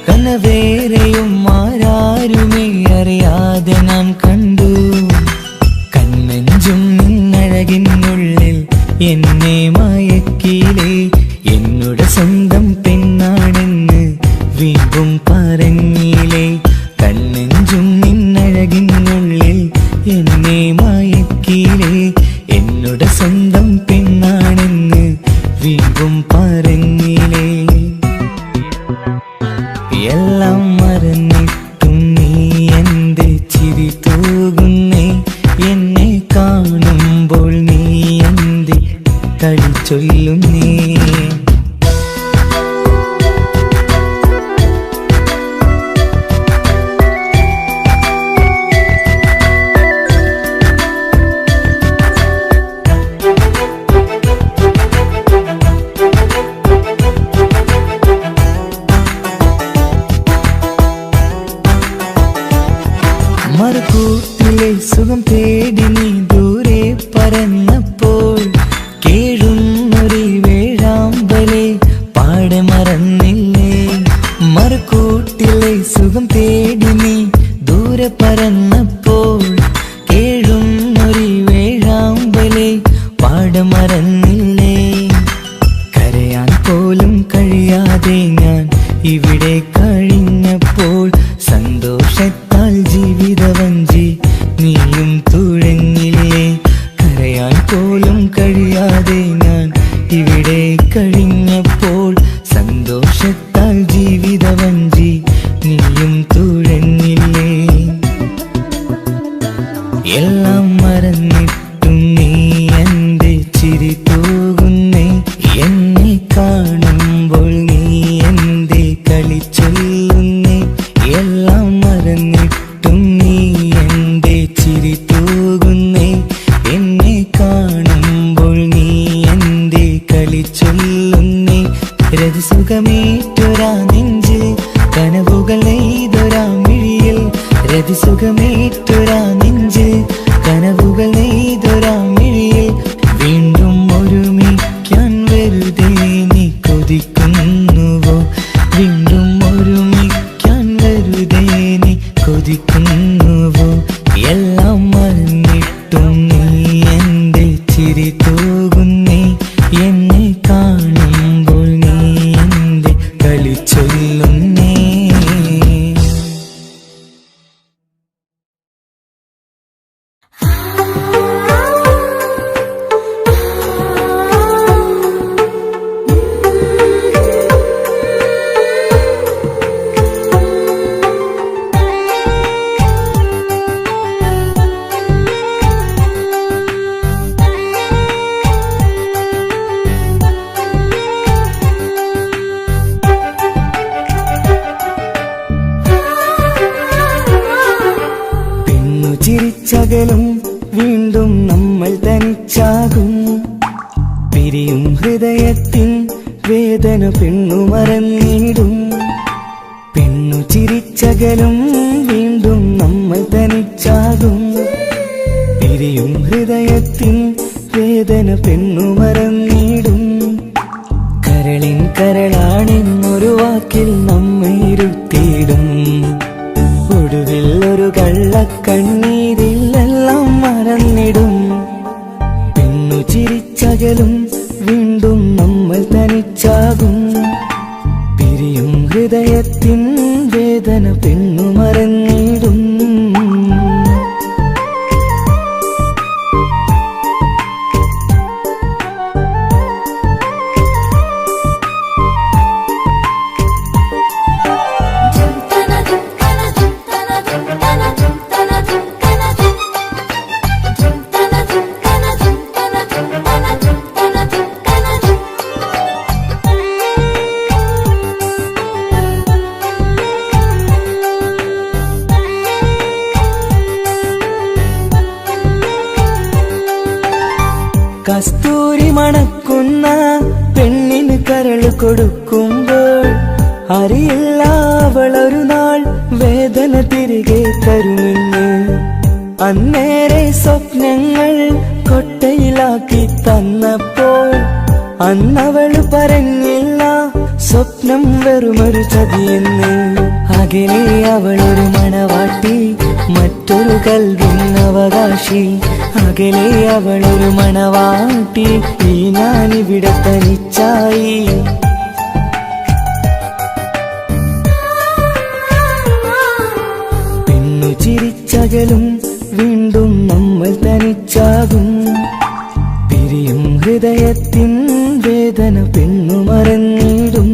കനവേറെയും ആരാരുമേ അറിയാതെ ഞാൻ കണ്ടു കണ്ണെഞ്ചും നിന്നഴകിനുള്ളിൽ എന്നെ മയക്കിയിലേ എന്നുടെ സ്വന്തം പെണ്ണാണെന്ന് വീണ്ടും പറഞ്ഞില്ലേ കണ്ണെഞ്ചും നിന്നഴകിനുള്ളിൽ എന്നെ മയക്കിയില്ലേ എന്നുടെ സ്വന്തം പെണ്ണാണെന്ന് വീണ്ടും പറഞ്ഞില്ലേ എല്ലാം മറന്നിട്ടും നീ എന്റെ ചിരി തൂകുന്നേ എന്നെ കാണുമ്പോൾ നീ എന്റെ കളി ചൊല്ലുന്നേ മറുകൂട്ടിലെ സുഖം തേടി നീ ദൂരെ പറന്നപ്പോൾ കേഴുന്നൊരു വേഴാമ്പലെ പാടെ മറന്നില്ലേ മറുകൂട്ടിലെ സുഖം തേടി നീ ദൂരെ പറന്നപ്പോൾ കേഴുന്നൊരു വേഴാമ്പലെ പാടെ മറന്നില്ലേ കരയാൻ പോലും കഴിയാതെ ഞാൻ ഇവിടെ കഴിഞ്ഞപ്പോൾ സന്തോഷത്താൽ ജീവിതവഞ്ചി നീയും തുഴഞ്ഞില്ലേ കരയാൻ പോലും കഴിയാതെ ഞാൻ ഇവിടെ കഴിഞ്ഞപ്പോൾ സന്തോഷത്താൽ ജീവിതവഞ്ചി നീയും തുഴഞ്ഞില്ലേ എല്ലാം മറന്നിട്ടും നീ എന്റെ ചിരി തൂകുന്നേ എന്നെ കാണുമ്പോൾ നീ എന്റെ കളി ചൊല്ലുന്നേ എല്ലാം മറന്നിട്ടും നീ എന്റെ ചിരി തൂകുന്നേ എന്നെ കാണുമ്പോൾ നീ എന്റെ കളി ചൊല്ലുന്നേ രതിസുഖമേറ്റൊരാ നെഞ്ചിൽ കനവുകൾ നെയ്തൊരാ മിഴിയിൽ രതിസുഖമേറ്റൊരാ നെഞ്ചിൽ കനവുകൾ നെയ്തൊരാ മിഴിയിൽ വീണ്ടും ഒരുമിക്കാൻ വെറുതെ നീ കൊതിക്കുന്നുവോ വീണ്ടും ഒരുമിക്കാൻ വെറുതെ നീ കൊതിക്കുന്നുവോ എല്ലാം മറന്നിട്ടും നീ എന്റെ ചിരി തൂകുന്നേ എന്നെ കാണുമ്പോൾ നീ എന്റെ കളി ചൊല്ലുന്നേ ചിരിച്ചകലും വീണ്ടും നമ്മൾ തനിച്ചാകും പിരിയും ഹൃദയത്തിൻ വേദന പെണ്ണു മറന്നിടും പെണ്ണു ചിരിച്ചകലും വീണ്ടും നമ്മൾ തനിച്ചാകും പിരിയും ഹൃദയത്തിൻ വേദന പെണ്ണു മറന്നിടും കരളിൻ കരളാണെന്നൊരു വാക്കിൽ നമ്മെ ഇരുത്തിയിടും ഒടുവിൽ ഒരു കള്ളക്കണ്ണീരിലെല്ലാം മറന്നിടും പെണ്ണു ചിരിച്ചകലും വീണ്ടും നമ്മൾ തനിച്ചാകും പിരിയും ഹൃദയത്തിൻ വേദന പെണ്ണു മറന്നിടും കസ്തൂരി മണക്കുന്ന പെണ്ണിന് കരള് കൊടുക്കുമ്പോൾ അറിയില്ല അവളൊരു നാൾ വേദന തന്നെ തിരികെ തരുമെന്ന്. അന്നേരെ സ്വപ്നങ്ങൾ കൊട്ടയിലാക്കി തന്നപ്പോൾ അന്നവള് പറഞ്ഞില്ല സ്വപ്നം വെറുമൊരു ചതിയെന്ന്. അകലെ അവളൊരു മണവാട്ടി, മറ്റൊരു കൽവിൻ അവകാശി. അകലെ അവളൊരു മണവാട്ടി, ഈ ഞാനിവിടെ തനിച്ചായി. പെണ്ണു ചിരിച്ചകലും വീണ്ടും നമ്മൾ തനിച്ചാകും. പിരിയും ഹൃദയത്തിൻ വേദന പെണ്ണു മറന്നിടും.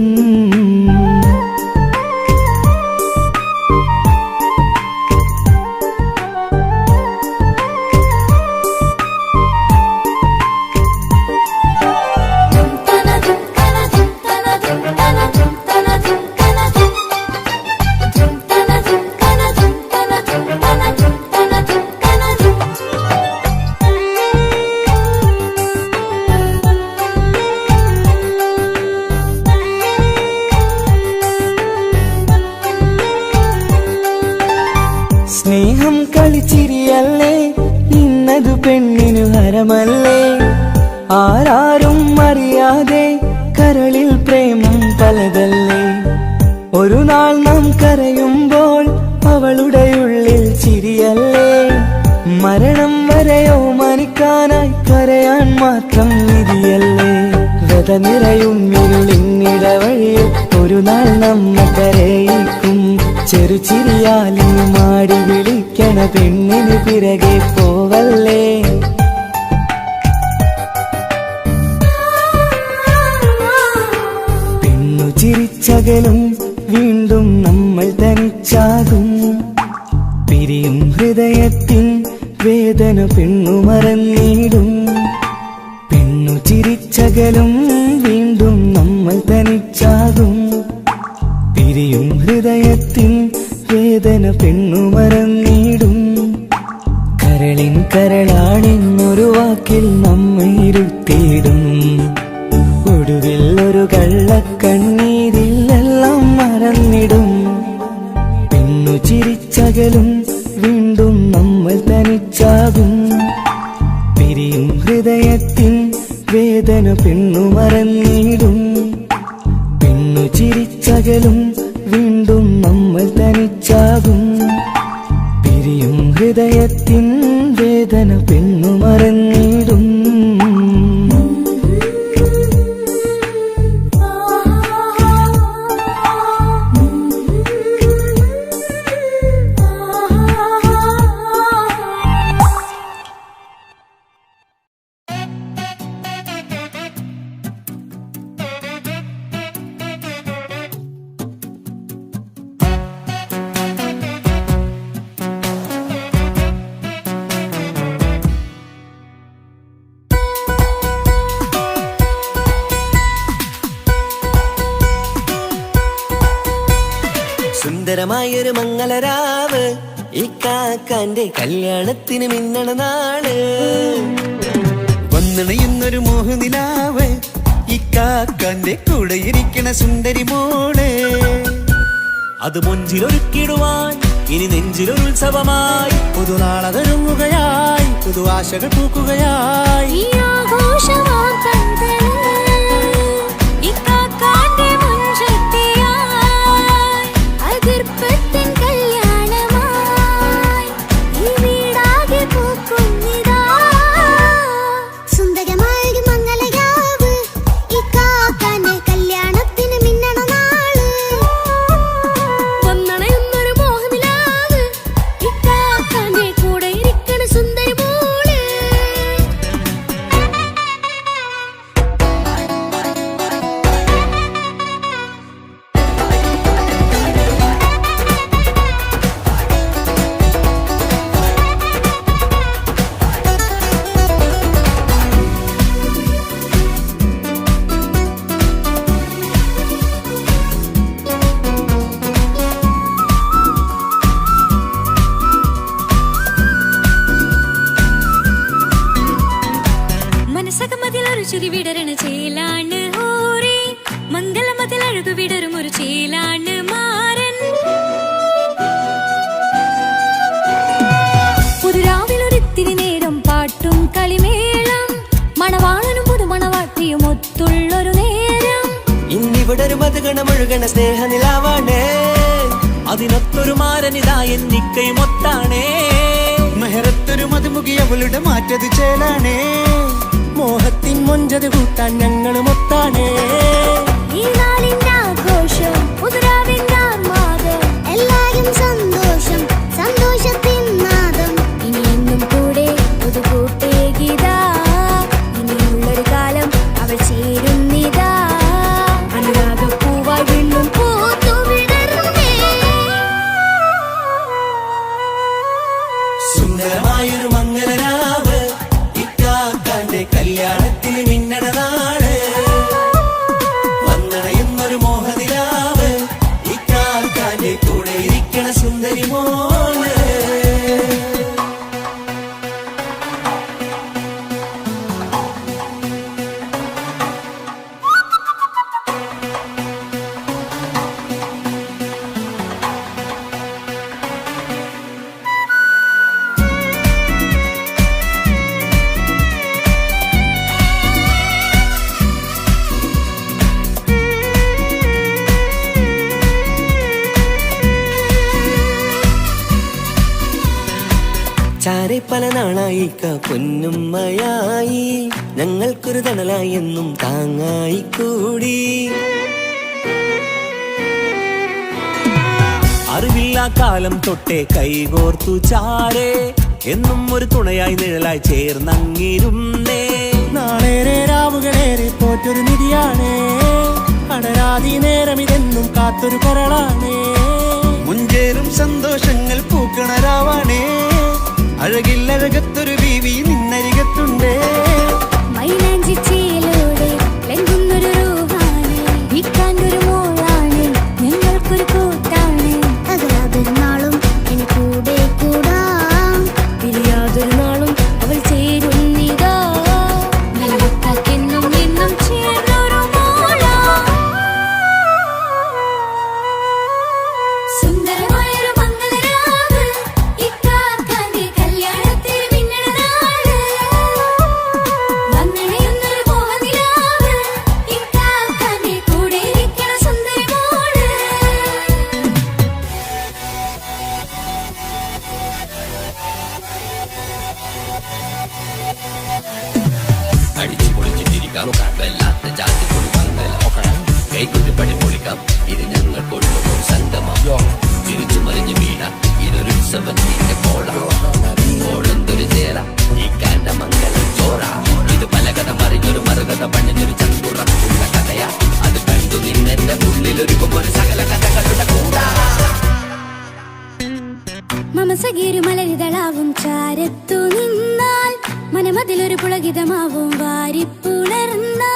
സ്നേഹം കളിച്ചിരിയല്ലേ, ഇന്നതു പെണ്ണിനു ഹരമല്ലേ. ആരാരും അറിയാതെ കരളിൽ പ്രേമം പലതല്ലേ. ഒരു നാൾ നാം കരയുമ്പോൾ അവളുടെ ഉള്ളിൽ ചിരിയല്ലേ. മരണം വരെയോ മനിക്കാനായി കരയാൻ മാത്രം വിധിയല്ലേ. വ്യത നിറയും ഇരുളിന്നിടവഴിയിൽ ഒരു നാൾ നമ്മ കരയിക്കും. ചെറുചിരിയാലും മാടി വിളിക്കണ പെണ്ണിന് പിറകെ പോവല്ലേ. പെണ്ണു ചിരിച്ചകലും വീണ്ടും നമ്മൾ തനിച്ചാകും. പിരിയും ഹൃദയത്തിൻ വേദന പെണ്ണു മറന്നിടും. പെണ്ണു ചിരിച്ചകലും വീണ്ടും നമ്മൾ തനിച്ചാകും. പിരിയും ഹൃദയത്തിൻ വേദന പെണ്ണു മറന്നിടും. കരളിൻ കരളാണെന്നൊരു വാക്കിൽ നമ്മെ ഇരുത്തിയിടും. ഒടുവിൽ ഒരു കള്ളക്കണ്ണീരിൽ എല്ലാം മറന്നിടും. പെണ്ണു ചിരിച്ചകലും വീണ്ടും നമ്മൾ തനിച്ചാകും. പിരിയും ഹൃദയത്തിൻ വേദന പെണ്ണു മറന്നിടും. പെണ്ണു ചിരിച്ചകലും വീണ്ടും നമ്മൾ തനിച്ചാകും. പിരിയും ഹൃദയത്തിൻ വേദന പെണ്ണു മറന്നിടും. സുന്ദരമായൊരു മംഗളരാവ്, ഈ കാക്കാന്റെ കല്യാണത്തിന് മിന്നണ നാള്. വന്നിണയുന്നൊരു മോഹനിലാവ്, ഈ കാക്കാന്റെ കൂടെ ഇരിക്കണ സുന്ദരി മോള്. അത് മൊഞ്ചിലൊരുക്കിടുവാൻ ഇനി നെഞ്ചിലൊരു ഉത്സവമായി. പുതുനാളതൊരുങ്ങുകയായി, പുതു ആശകൾ പൂക്കുകയായി. ചുരി വിടരണ ചേലാണ് ഓരേ, മംഗളമതിൽ അഴകു വിടരും ഒരു ചേലാണ് മാരൻ. മനമൊഴുകണ സ്നേഹനിലാവാണേ. അതിനൊത്തൊരു മാരനിതാ എന്നിക്കൈമൊത്താണേ. മെഹറത്തൊരു മധുമുഖി അവളുടെ മാറ്റത് ചേലാണേ. മോഹത്തിൻ മൊഞ്ചത് കൂട്ടാൻ ഞങ്ങൾ മൊത്താണേ. ഈ നാളിന്റെ ആഘോഷം പുതുരാവിന്റെ ആർമാദം എല്ലാരും സന്തോഷം സന്തോഷത്തിൻ നാദം ഇനി എന്നും കൂടെ പുതുകൂട്ടേകിതാ ഇനിയുള്ളൊരു കാലം അവൾ ചേരുന്നിതാ അനുരാഗപ്പൂവായി വീണ്ടും പൂത്തു വിടരുന്നേ. സുന്ദരമായൊരു മംഗലരാവ് ഇക്കാക്കാന്റെ കല്യാണത്തിന് മിന്നണ നാട്. വന്നണയുന്നൊരു മോഹനിലാവ് ഇക്കാക്കാന്റെ കൂടെ ഇരിക്കണ സുന്ദരി മോള്. ചാരെ പല നാളായി പൊന്നുമ്മയായി ഞങ്ങൾക്കൊരു തണലായി എന്നും താങ്ങായി കൂടി. അറിവില്ലാ കാലം തൊട്ടേ കൈകോർത്തു ചാരേ എന്നും ഒരു തുണയായി നിഴലായി ചേർന്നങ്ങിരുന്നേ. നാളേറെ രാവുകളേറെ പോറ്റൊരു നിധിയാണേ. അടരാതി നേരം ഇതെന്നും കാത്തൊരു കരളാണേ. മുഞ്ചേറും സന്തോഷങ്ങൾ പൂക്കണരാവാണേ. അഴകില്ലഴകത്തൊരു ബീവി നിന്നരികത്തുണ്ടേ. മൈലാഞ്ചി ചേലോടെ ലംഘുന്നൊരു രൂപാണ് വിൽക്കാണ്ടൊരു മോളാണ് ഞങ്ങൾക്കൊരു കൂട്ടാണ് തകരാതൊരു നാളും ഇനി കൂടെ കൂടാം പിരിയാതൊരു നാളും അവൾ ചേരുന്നിതാ നൽകെന്നും എന്നും ചേർന്നൊരു മോളാ. സുന്ദരമായൊരു മംഗലരാവ് ഇക്കാക്കാന്റെ കല്യാണത്തിന് മിന്നണ നാട്. വന്നണയുന്നൊരു മോഹനിലാവ് ഇക്കാക്കാന്റെ കൂടെ ഇരിക്കണ സുന്ദരി മോള്. അടിച്ചു പൊളിച്ചിട്ടിരിക്കാം കടലാത്ത ജാതി പൊളിക്കാം കൈകൊണ്ടു പടി പൊളിക്കാം ഇത് ഞങ്ങൾക്കൊള്ളും സംഗമം തിരിച്ചു മറിഞ്ഞു വീണ ഇതൊരു ഉത്സവത്തിന്റെ കോളന്തൊരു ചേല ഈ കാണ്ട മംഗലം ചോറ ഇത് പലകഥ മറിഞ്ഞൊരു മറുകഥ പണിഞ്ഞൊരു ചന്തുറപ്പുള്ള കഥയാ അത് കണ്ടു നിന്നെന്റെ ഉള്ളിലൊരുക്കുമ്പോൾ സകല കഥകളുടെ കൂടാ. മമസഗീരു മലരിതളാവും ചാരത്തു നിന്നാൽ മനമതിലൊരു പുളകിതമാവും വാരിപ്പുണർന്നാൽ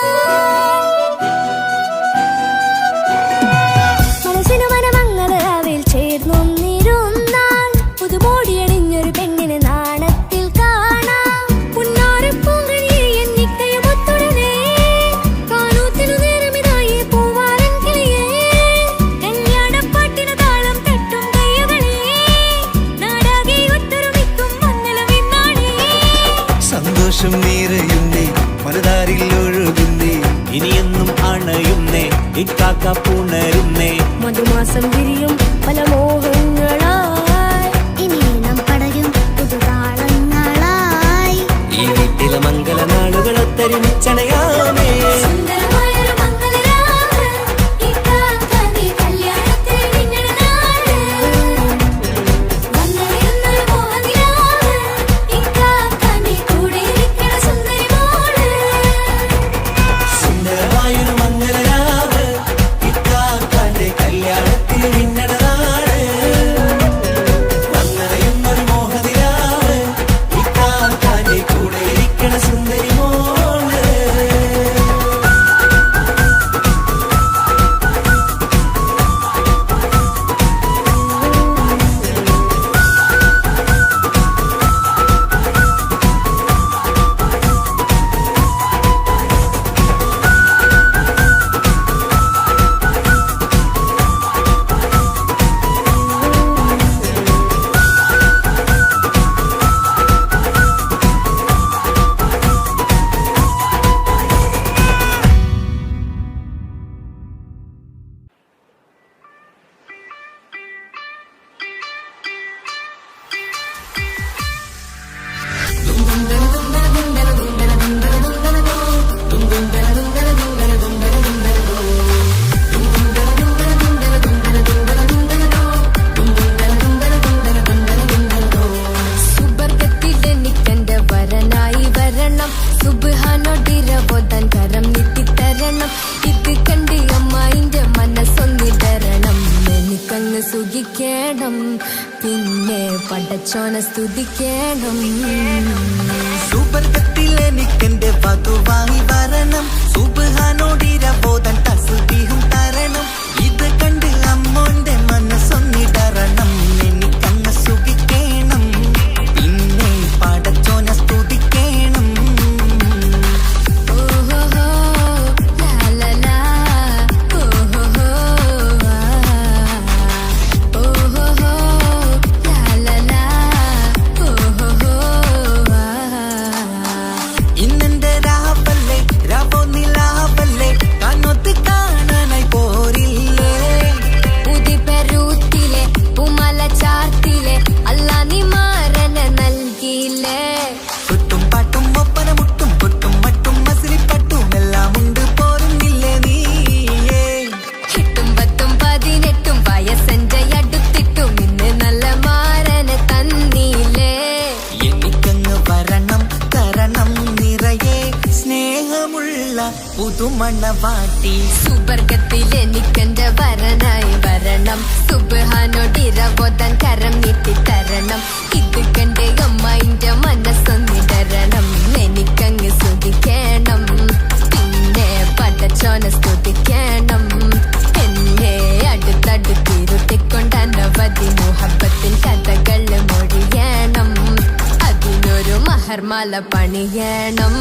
മനസ്സിനു മനമംഗളരാവിൽ ചേർന്നൊന്നിരുന്നാൽ പുതുമോടിയണിഞ്ഞൊരു പെണ്ണിന് നാണത്തിൽ കാണാം പുന്നാരപ്പൂങ്കണിയെ എന്നിക്കയുമൊത്തുടനെ കാനൂത്തിനു നേരമിതായി പൂവാലൻ കിളിയേ കല്യാണപ്പാട്ടിനു താളം തട്ടും കയ്യുകളെ നാടാകെ ഒത്തൊരുമിക്കും മംഗളമെന്നാണേ. സന്തോഷം നിറയുന്നേ മനതാരിൽ ഒഴുകുന്നേ. ഇനിയെന്നും അണയുന്നേ ഇക്കാക്ക പുണരുന്നേ. മധുമാസം വിരിയും പല മോഹങ്ങളായി ഇനി നാം പടരും പുതുതാളങ്ങളായി. ഈ വീട്ടിലെ മംഗലനാളുകൾ ഒത്തൊരുമിച്ചണയാമേ. സുന്ദരമായൊരു മംഗലരാവ് ഇക്കാക്കാന്റെ കല്യാണത്തിന് മിന്നണ നാട്. വന്നണയുന്നൊരു മോഹനിലാവ് ഇക്കാക്കാന്റെ കൂടെ ഇരിക്കണ സുന്ദരി മോള്. സുന്ദരമായൊരു മംഗലരാവ് ഇക്കാക്കാന്റെ കല്യാണത്തിന് മിന്നണ പടച്ചോന സ്തുതിക്കണം. സുബർഗത്തിൽ എനിക്കെന്റെ വധുവായി വരണം, സുബ്ഹാനോടിരബോധൻ തസ്ബീഹും തരണം. ഇത് കണ്ട് അമ്മോന്റെ മനസ്സൊന്നിടറണം, എനിക്കങ്ങ് സുഖിക്കണം, പിന്നെ പടച്ചോന സ്തുതിക്കണം. ഓഹോഹോ ലാലലാ ഓഹോഹോ ഓഹോഹോ ലാലലാ ഓഹോഹോ. ഇന്നെന്റെ രാവല്ലേ രാവോ നിലാവല്ലേ, കണ്ണൊത്ത് കാണാനായി പോരില്ലേ. പുതിപെരൂത്തിലെ പൂമല ചാർത്തിലെ അല്ലാ നീ മാരന നൽകിയില്ലേ. കുട്ടും പാട്ടും ഒപ്പന മുട്ടും പൊട്ടും മട്ടും മസിലിപ്പട്ടും എല്ലാം ഉണ്ട് പോരുന്നില്ലേ നീയേ. 8ഉം 10ഉം 18ഉം വയസ്സെന്റെ അടുത്തിട്ടും ഇന്ന് നല്ല മാരന തന്നീലേ. എനിക്കങ്ങ് വരണം തരണം നിറയെ സ്നേഹമുള്ള പുതുമണവാട്ടി. സുബർഗത്തിൽ എനിക്കെന്റെ വരനായി വരണം, സുബ്ഹാനോടിരബോധൻ കരം നീട്ടി തരണം. ഇത് കണ്ട് അമ്മന്റെ മനസ്സൊന്നിടരണം, എനിക്കങ്ങ് സ്തുതിക്കണം, പിന്നെ പടച്ചോന സ്തുതിക്കണം. എന്നെ അടുത്തടുത്തിരുത്തിക്കൊണ്ട് അനവധി മുഹബത്തിൻ കഥകൾ മൊഴിയണം, അതിനൊരു മഹർമാല പണിയണം.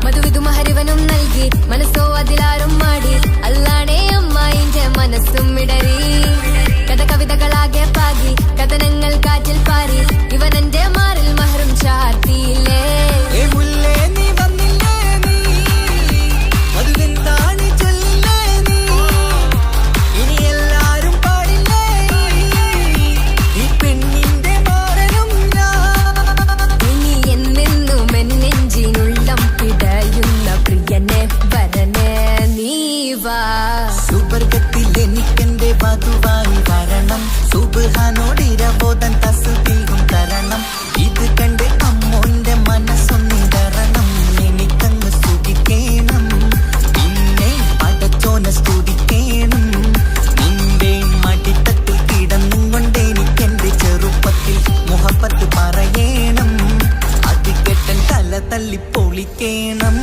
മധുവിധു മഹരിവനും നൽകി മനസ്സോ അതിലാരും മാടി, അല്ലാണേ അമ്മായിന്റെ മനസ്സും ഇടറി. കഥ കവിതകളാകെ പാകി കഥനങ്ങൾ കാറ്റിൽ പാറി, ഇവനെന്റെ മാറിൽ മഹറും ചാർത്തിയില്ലേ. ഏ മുല്ലേ നീ വന്നില്ലേ നീ, മധുവെന്താണ് ചൊല്ലില്ലേ നീ, ഇനി എല്ലാരും പാടില്ലേ ഈ പെണ്ണിന്റെ മാറനും ഞാൻ. ഇനി എന്നെന്നും എന്നെഞ്ചിനുള്ളം പിടയുന്ന പ്രിയനെ വരനെ നീ വാ. സുബർഗത്തിൽ എനിക്കെന്റെ വധുവായി വരണം, സുബ്ഹാനോടിരബോധൻ തസ്ബീഹും തരണം. ഇത് കണ്ട് അമ്മോന്റെ മനസ്സൊന്നിടറണം, എനിക്കങ്ങ് സുഖിക്കണം, പിന്നെ പടച്ചോന സ്തുതിക്കണം. നിന്റെ മടിത്തട്ടിൽ കിടന്നും കൊണ്ട് എനിക്കെന്റെ ചെറുപ്പത്തിൽ മുഹബത്ത് പറയണം, അത് കെട്ടൻ തല തല്ലി പൊളിക്കണം.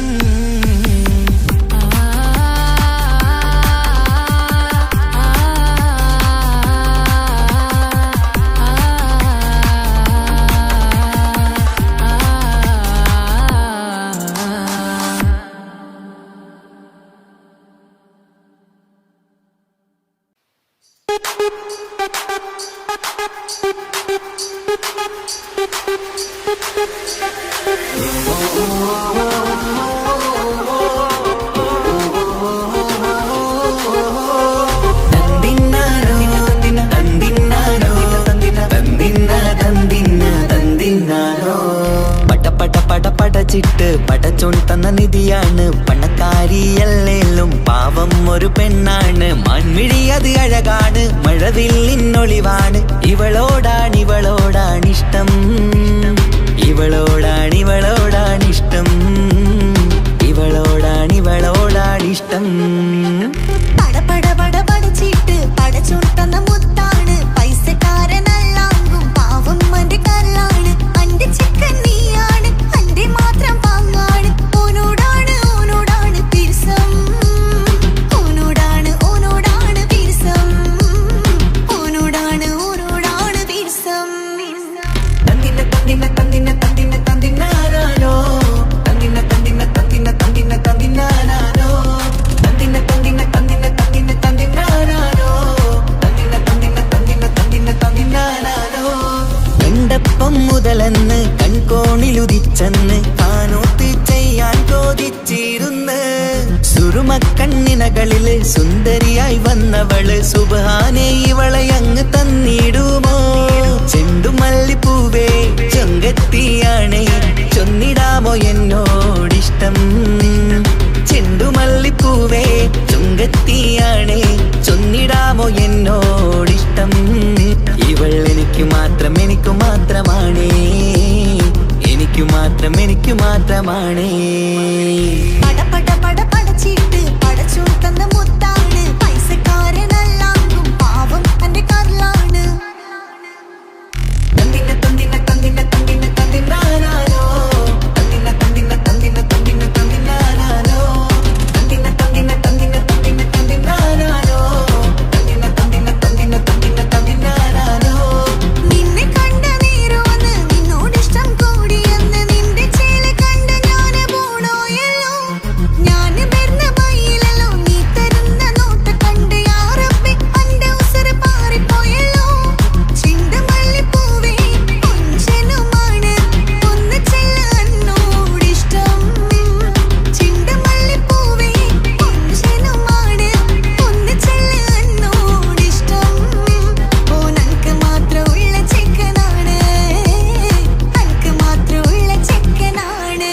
പടച്ചിട്ട് പടച്ചോൻ തന്ന നിധിയാണ്, പണക്കാരിയല്ലേലും പാവം ഒരു പെണ്ണാണ്. മാൻമിഴി അത് അഴകാണ്, മഴവില്ലിന്നൊളിവാണ്, ഇവളോടാണിഷ്ടം, ഇവളോടാണിഷ്ടം, ഇവളോടാണിഷ്ടം. പടപട പടപടച്ചിട്ട് പടച്ചോൻ തന്ന മുത്താണ്, പൈസക്കാരനല്ലാങ്കും പാവം അന്റെ കല്ലാണ്. അന്റെ ചിക്കൻ നീയാണ്, അന്റെ മാത്രം പാങ്ങാണ്, ഓനോടാണ് പിരിസം, ഓനോടാണ് പിരിസം, ഓനോടാണ് പിരിസം. തന്തിന തന്തിന തന്തിന തന്തിന തന്തിനാരോ, തന്തിന തന്തിന തന്തിന തന്തിന തന്തിനാരോ, തന്തിന തന്തിന തന്തിന തന്തിന തന്തിനാരോ, തന്തിന തന്തിന തന്തിന തന്തിന തന്തിനാരോ. എണ്ടപ്പം മുതലെന്ന് കൺകോണിലുദിച്ചെന്ന് കാനോത്ത് ചെയ്യാൻ ചോദിച്ചിരുന്ന്, സുറുമക്കണ്ണിനകളില് സുന്ദരിയായി വന്നവള് സുബ്ഹാനേ ഇവളെ അങ്ങ് തന്നിടുമോ. ചെണ്ടുമല്ലിപ്പൂവേ ചൊങ്കത്തിയാണേ, ചൊന്നിടാമോ എന്നോടിഷ്ടം. ചെണ്ടുമല്ലിപ്പൂവേ ചൊങ്കത്തിയാണേ, ചൊന്നിടാമോ എന്നോടിഷ്ടം. ഇവൾ എനിക്ക് മാത്രം എനിക്ക് നിനക്കു മാത്രമാണ്, എനിക്കു മാത്രമാണ്. പട പട പട പടച്ചിട്ട് പടച്ചോൻ തന്ന മുത്താണ്, പൈസക്കാരനല്ലാങ്കും പാവം എന്റെ കരളാണ്. തന്തിന തന്തിന തന്തിന തന്തിന തന്തിനാനാനോ, തന്തിന തന്തിന തന്തിന തന്തിന തന്തിനാനാനോ, തന്തിന തന്തിന തന്തിന തന്തിന തന്തിനാനാനോ, തന്തിന തന്തിന തന്തിന തന്തിന തന്തിനാനാനോ. നിന്നെ കണ്ട നേരമെന്ന് നിന്നോടിഷ്ടം കൂടിയെന്ന് നിന്റെ ചേല കണ്ട ഞാന് പോണോയല്ലോ. ഞാന് വരുന്ന വഴിയിലല്ലോ നീ തരുന്ന നോട്ട് കണ്ട് യാറപ്പി അന്റെ ഉസറ് പാറിപ്പോയല്ലോ. ചിണ്ടമല്ലിപ്പൂവേ കൊഞ്ചനുമാണ് ഒന്ന് ചെല്ല എന്നോടിഷ്ടം. ചിണ്ടമല്ലിപ്പൂവേ കൊഞ്ചനുമാണ് ഒന്ന് ചെല്ല എന്നോടിഷ്ടം. ഓ നനക്ക് മാത്രമുള്ള ചെക്കനാണ്, നനക്ക് മാത്രമുള്ള ചെക്കനാണ്.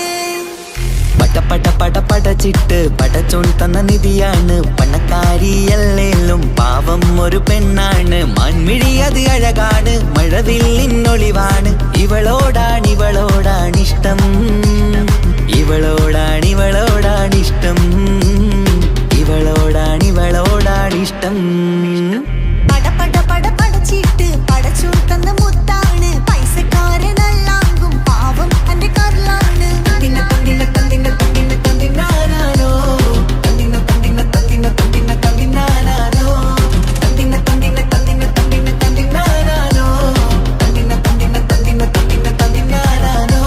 പട പട പട പടച്ചിട്ട് പടച്ചോൻ തന്ന നിധിയാണ്, പണക്കാരിയല്ലേലും പാവം ഒരു പെണ്ണാണ്. മാൻമിഴി അത് അഴകാണ്, മഴവില്ലിന്നൊളിവാണ്. ഇവളോടാണിഷ്ടം, ഇവളോടാണിഷ്ടം, ഇവളോടാണിഷ്ടം. പട പട പട പടച്ചിട്ട് പടച്ചോൻ തന്ന മുത്താണ്, പൈസക്കാരനല്ലാങ്കും പാവം എന്റെ കരളാണ്. തന്തിന തന്തിന തന്തിന തന്തിന തന്തിനാനാനോ, തന്തിന തന്തിന തന്തിന തന്തിന തന്തിനാനാനോ, തന്തിന തന്തിന തന്തിന തന്തിന തന്തിനാനാനോ, തന്തിന തന്തിന തന്തിന തന്തിന തന്തിനാനാനോ.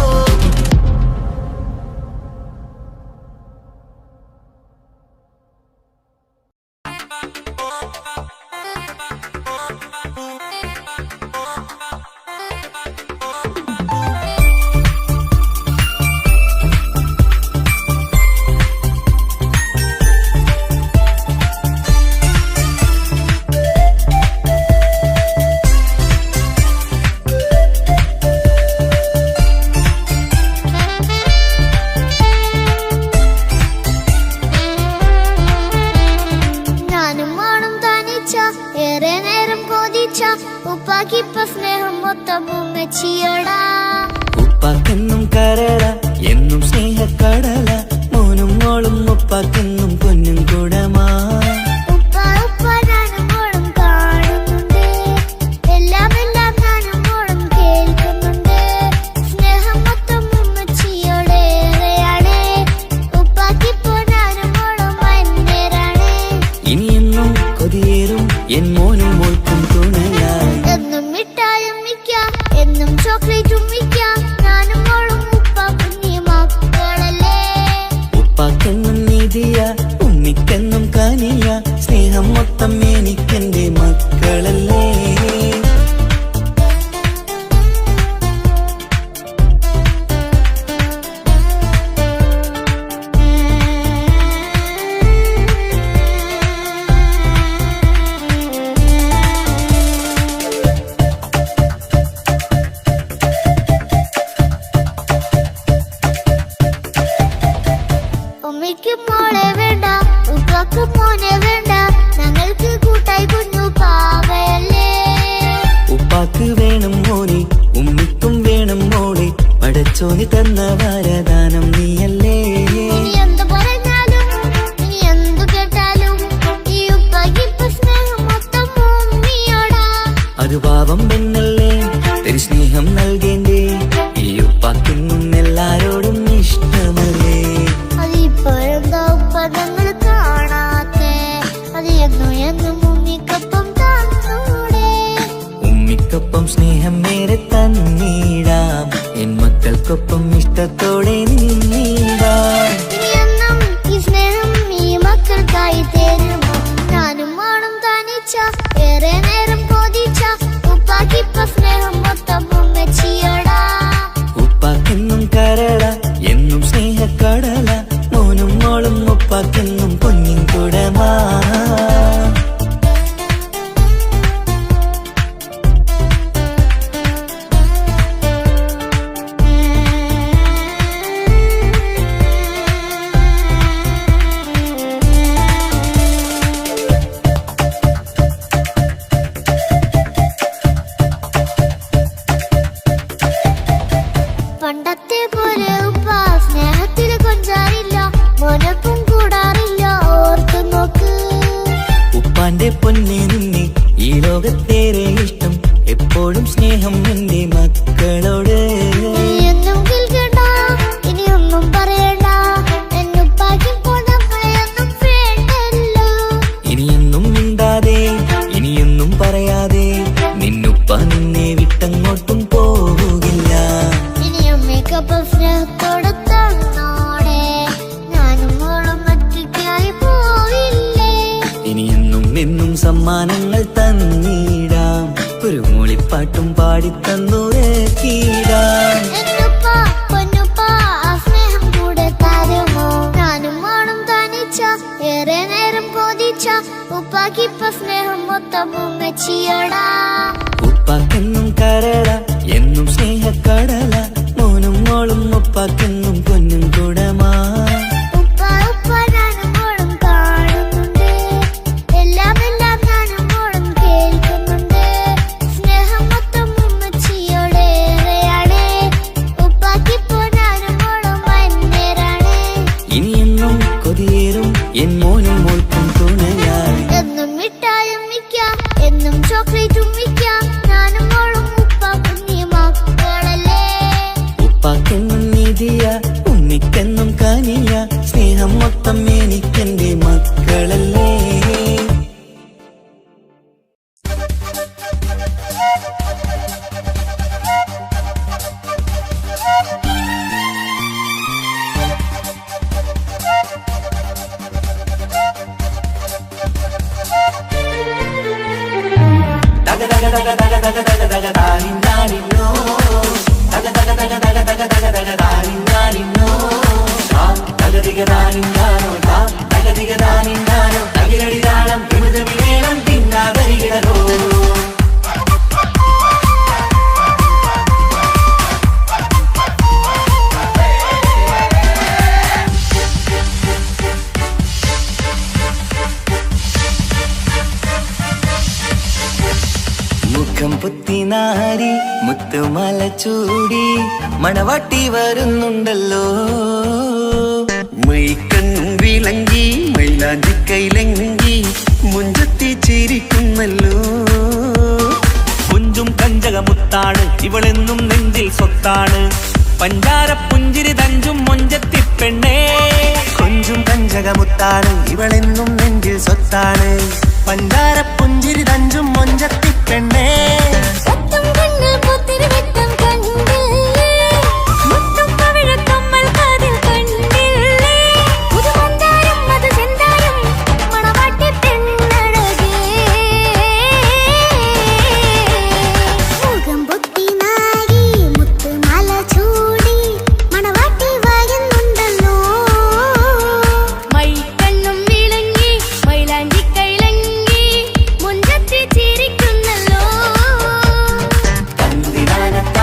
ഞാനും മോളും തനിച്ച ഏറെ നേരം കൊതിച്ച ഉപ്പാക്കിപ്പ സ്നേഹം മൊത്തം ഉമ്മച്ചിയോടാ. ഉപ്പാക്കെന്നും കരള എന്നും സ്നേഹക്കടല, മോനും മോളും ഉപ്പാക്കെന്നും പൊന്നും കുടമാ. ഉപ്പ ഉപ്പ ഞാനും മോളും കാണുന്നുണ്ട്, എല്ലാം ഞാനും മോളും കേൾക്കുന്നുണ്ട്. സ്നേഹം മൊത്തം ഉമ്മച്ചിയോടേറെയാണ്, ഉപ്പാക്കിപ്പോ ഞാനും മോളും വന്നേരാണ്. ഇനിയെന്നും കൊതിയേറും എൻ മോനും മോൾക്കും തുണയായി. എന്നും മിഠായും മിക്ക എന്നും ചോക്ലേറ്റും മിക്ക ഞാനും മോളും ഉപ്പ കുഞ്ഞി മക്കളല്ലേ. ഉപ്പാക്കെന്നും നിധിയ ഉമ്മിക്കെന്നും കനിയ, സ്നേഹം മൊത്തം എനിക്കെന്റെ മക്കളല്ലേ. ഉമ്മയ്ക്ക് മോളെ വേണ്ട, ഉപ്പാക്ക് മോനെ വേണ്ട, ഞങ്ങൾക്ക് കൂട്ടായി കുഞ്ഞു പാവയല്ലേ. ഉപ്പാക്ക് വേണം മോനെ, ഉമ്മിക്കും വേണം മോളെ, പടച്ചോനി തന്ന വരദാനം നീയല്ലേ. ഇനി എന്ത് പറഞ്ഞാലും ഇനി എന്തു കേട്ടാലും ഈ ഉപ്പാക്കിപ്പ സ്നേഹം മൊത്തം ഉമ്മിയോടാ. ഒരു പാവം പെണ്ണല്ലേ ഒരു സ്നേഹം നൽകേണ്ടേ, ഈ ഉപ്പാക്കിന്നും എല്ലാരോടും ഇഷ്ടമല്ലേ. അതിപ്പോഴെന്താ ഉപ്പ ഞങ്ങൾ കാണാത്തെ, അത് എന്നും ഉമ്മിക്കൊപ്പം തന്നൂടെ. ഉമ്മിക്കൊപ്പം സ്നേഹം നേരെ തന്നീടാം, എൻ മക്കൾക്കൊപ്പം ഇഷ്ടത്തോടെ നിന്നീടാം. ഇനിയെന്നും ഈ സ്നേഹം ഈ മക്കൾക്കായി തരുമോ. ഞാനും മോളും തനിച്ച ഏറെ നേരം കൊതിച്ച ഉപ്പാക്കിപ്പ സ്നേഹം മൊത്തം ഉമ്മച്ചിയോടാ. ഉപ്പാക്കെന്നും കരള എന്നും സ്നേഹക്കടല, മോനും മോളും ഉപ്പാക്കെന്നും പൊന്നിൻ കുടമാ. പണ്ടത്തെ പോലെ ഉപ്പ സ്നേഹത്തിൽ കൊഞ്ചാറില്ല, മോനൊപ്പം കൂടാറില്ല, ഓർത്തു നോക്ക്. ഉപ്പാന്റെ പൊന്നെ നിന്നെ ഈ ലോകത്തേറെ ഇഷ്ടം, എപ്പോഴും സ്നേഹം എന്റെ മക്കളോട്. ഇനിയൊന്നും കേൾക്കണ്ട, ഇനിയൊന്നും പറയണ്ട, എന്നുപ്പാക്കിപ്പോൾ നമ്മളെയൊന്നും വേണ്ടല്ലോ. ഇനിയൊന്നും മിണ്ടാതെ ഇനിയൊന്നും പറയാതെ നിന്നുപ്പ നിന്നെ വിട്ടങ്ങോട്ടും പോകില്ല. ഇനിയും മേക്കപ്പ് സ്നേഹത്തോടെ തന്നോടെ, ഞാനും മോളും ഒറ്റയ്ക്കായി പോവില്ലേ. ഇനിയെന്നും എന്നും സമ്മാനങ്ങൾ തന്നിടാം, ഒരു മൂളിപ്പാട്ടും പാടിത്തന്നുരക്കിടാം. എന്നുപ്പാ പൊന്നുപ്പാ ആ സ്നേഹം കൂടെ തരുമോ? ഞാനും മോളും തനിച്ച ഏറെ നേരം കൊതിച്ച ഉപ്പാക്കിപ്പ സ്നേഹം മൊത്തം ഉമ്മച്ചിയോടാ. ഉപ്പാക്കെന്നും കരള എന്നും സ്നേഹക്കടല, മോനും മോളും ഉപ്പാക്കെന്നും പൊന്നും കുടമാ. ഉപ്പ ഉപ്പ ഞാനും മോളും കാണുന്നുണ്ട്, എല്ലാം എല്ലാം ഞാനും മോളും കേൾക്കുന്നുണ്ട്. സ്നേഹം മൊത്തം ഉമ്മച്ചിയോടേറെയാണ്, ഉപ്പാക്കിപ്പോ ഞാനും മോളും വന്നേരാണ്. ഇനിയെന്നും കൊതിയേറും എൻ മോനും മോൾക്കും തുണയായി. എന്നും മിഠായും മിക്കാം, എന്നും ചോക്ലേറ്റും മിക്കാം, ഞാനും മോളും ഉപ്പ കുഞ്ഞി മക്കളല്ലേ. ഉപ്പാക്കെന്നും നിധിയ ഉണ്ണിക്കെന്നും കനിയ, സ്നേഹം മൊത്തം എനിക്കെന്റെ മക്കളല്ലേ. മുഖം പുത്തിനാരി മുത്തുമാല ചൂടി മണവാട്ടി വരുന്നുണ്ടല്ലോ. മൈക്കണ്ണും വിളങ്ങി മൈലാഞ്ചി കൈലങ്കി മുഞ്ചത്തി ചിരിക്കുന്നല്ലോ. കുഞ്ചും കഞ്ചകമുത്താണ് ഇവളെന്നും നെഞ്ചിൽ സ്വത്താണ്, പഞ്ചാര പുഞ്ചിരി തഞ്ചും മൊഞ്ചത്തിപ്പെണ്ണേ. കൊഞ്ചും കഞ്ചകമുത്താണ് ഇവളെന്നും നെഞ്ചിൽ സ്വത്താണ്, പഞ്ചാര പുഞ്ചിരി തഞ്ചും മൊഞ്ചത്തിപ്പെണ്ണേ. സത്തം കണ്ണിൽ പുത്തിരി വെട്ടം കണ്ടില്ലേ, മുത്തും പവിഴക്കമ്മൽ കാതിൽ കണ്ടില്ലേ, പുതുമന്ദാരം മധുചന്ദാരം മണവാട്ടി പെണ്ണഴകേ. മുഖം പൊത്തി നാരി മുത്തുമാല ചൂടി മണവാട്ടി വരുന്നുണ്ടല്ലോ. മൈക്കണ്ണും വിളങ്ങി മൈലാഞ്ചി കൈലങ്കി മുഞ്ചത്തി ചിരിക്കുന്നല്ലോ. തന്തിനാനത്താ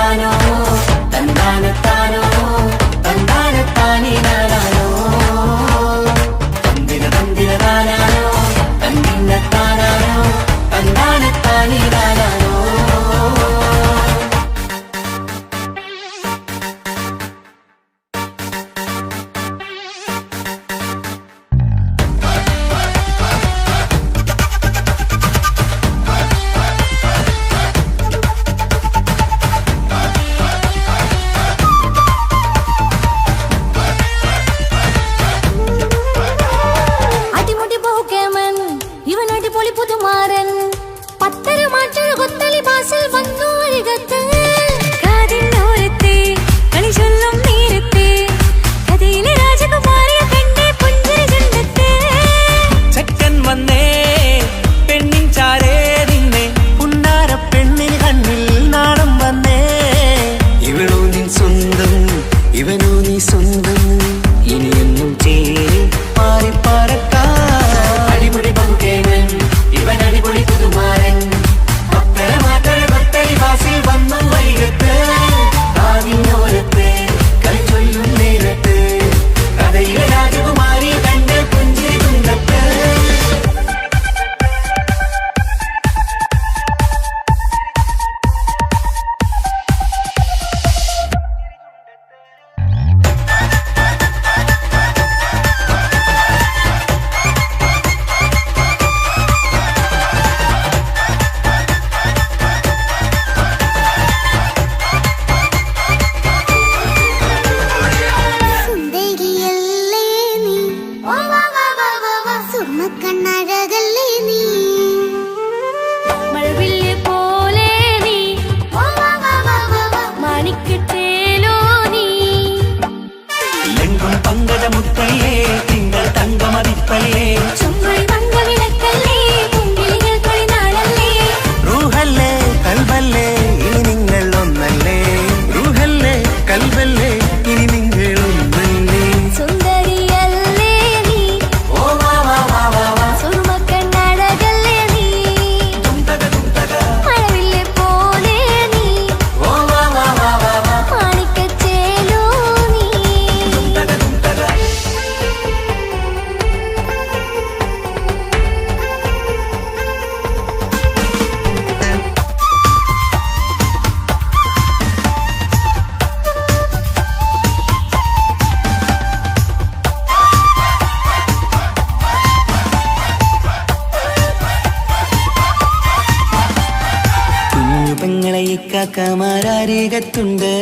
അരികത്തുണ്ട്,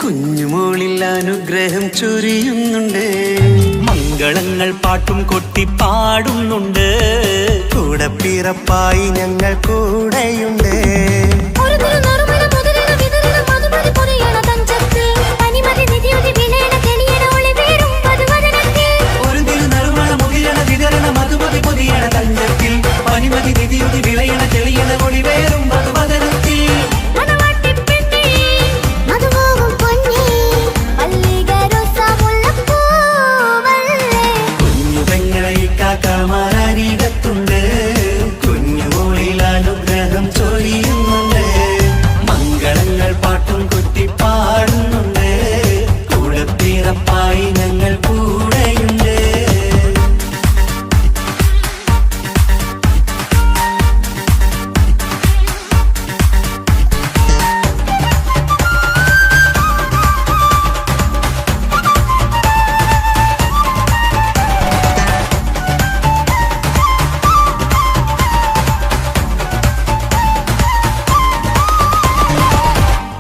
കുഞ്ഞുമോളിൽ അനുഗ്രഹം ചൊരിയുന്നുണ്ട്. മംഗളങ്ങൾ പാട്ടും കൊട്ടി പാടുന്നുണ്ട്, കൂടെ പിറപ്പായി ഞങ്ങൾ കൂടെയുണ്ട്. ഒരു തിരുനറുമണ മുതിരണ വിതരണ മധുമതി പൊരിയണ തഞ്ചത്തിൽ പനിമതി നിധിയുടെ വിലയണ തെളിയണ ഒളി വീഴും മധുവദനത്തിൽ. ഒരു തിരുനറുമണ മുകിരണ വിതരണ മധുമതി പൊതിയണ തഞ്ചത്തിൽ പനിമതി നിധിയുടെ വിളയണ തെളിയണ ഒളി വേറും മധുവദനത്തിൽ. മണവാട്ടിപ്പെണ്ണേ, മധുവാകും പൊന്നേ, മല്ലികരോസാമുല്ലപ്പൂവല്ലേ. കുഞ്ഞു പെങ്ങളെ കാക്കാമാരരികത്തുണ്ട്, കുഞ്ഞുമോളിൽ അനുഗ്രഹം ചൊരിയുന്നുണ്ട്. മംഗളങ്ങൾ പാട്ടും കൊട്ടി പാടുന്നുണ്ട്, കൂടെ പിറപ്പായി ഞങ്ങൾ കൂടെയുണ്ട്.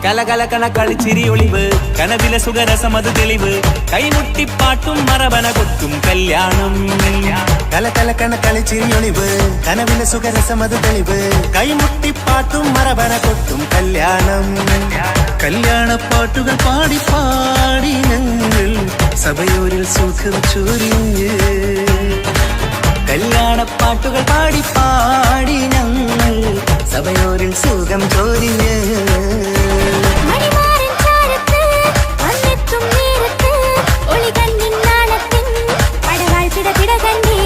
കലകലകണ കളിച്ചിരി ഒളിവ്, കനവിലെ സുഖരസമത് തെളിവ്, കൈമുട്ടിപ്പാട്ടും മറവന കൊട്ടും കല്യാണം. കലകലക്കണ കളിച്ചിരിയൊളിവ്, കനവിലെ സുഖരസമത് തെളിവ്, കൈമുട്ടിപ്പാട്ടും മറവന കൊട്ടും കല്യാണം. കല്യാണപ്പാട്ടുകൾ പാടി പാടി ഞങ്ങൾ സഭയോരിൽ സുഖം ചൊരിഞ്ഞ്. കല്യാണപ്പാട്ടുകൾ പാടി പാടി ഞങ്ങൾ സഭയോരിൽ സുഖം ചൊരിഞ്ഞ്. മണിമാരൻ ചാരത്ത് വന്നെത്തും നേരത്ത് ഒളികണ്ണിൻ നാളത്തിൻ പടവാൾ പിടപിട കണ്ടേ.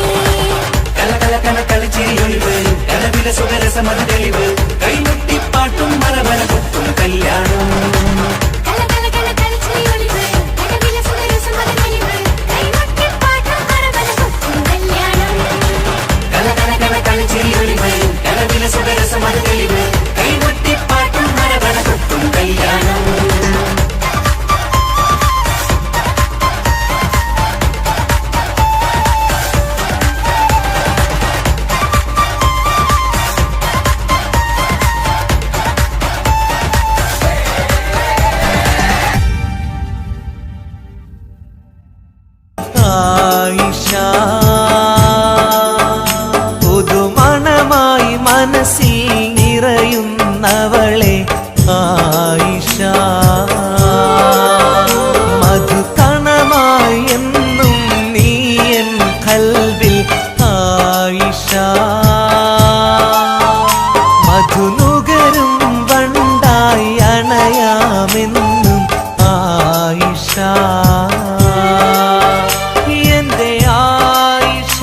കലകലകണ കളിച്ചിരിയൊളിവ്, കനവിലെ സുഖരസമത് തെളിവ്, കൈമുട്ടിപ്പാട്ടും മറവന കൊട്ടും കല്യാണം. കലകലകണ കളിച്ചിരിയൊളിവ്, കനവിലെ സുഖരസമത് തെളിവ്, കൈമുട്ടിപ്പാട്ടും മറവന കൊട്ടും കല്യാണം. കലകലകണ കളിച്ചിരിയൊളിവ്, കനവിലെ സുഖരസമത് തെളിവ്, കൈമുട്ടിപ്പാട്ടും മറവന കൊട്ടും കല്യാണം. ആയിഷ പുതുമണമായി മനസ്സിൽ നിറയുന്നവളെ, ആയിഷ മധുകണമായി എന്നും നീയൻ കൽവിൽ. ആയിഷ മധുനുകരും വണ്ടായി അണയാമെന്നും. ആയിഷ എന്റെ ആയിഷ,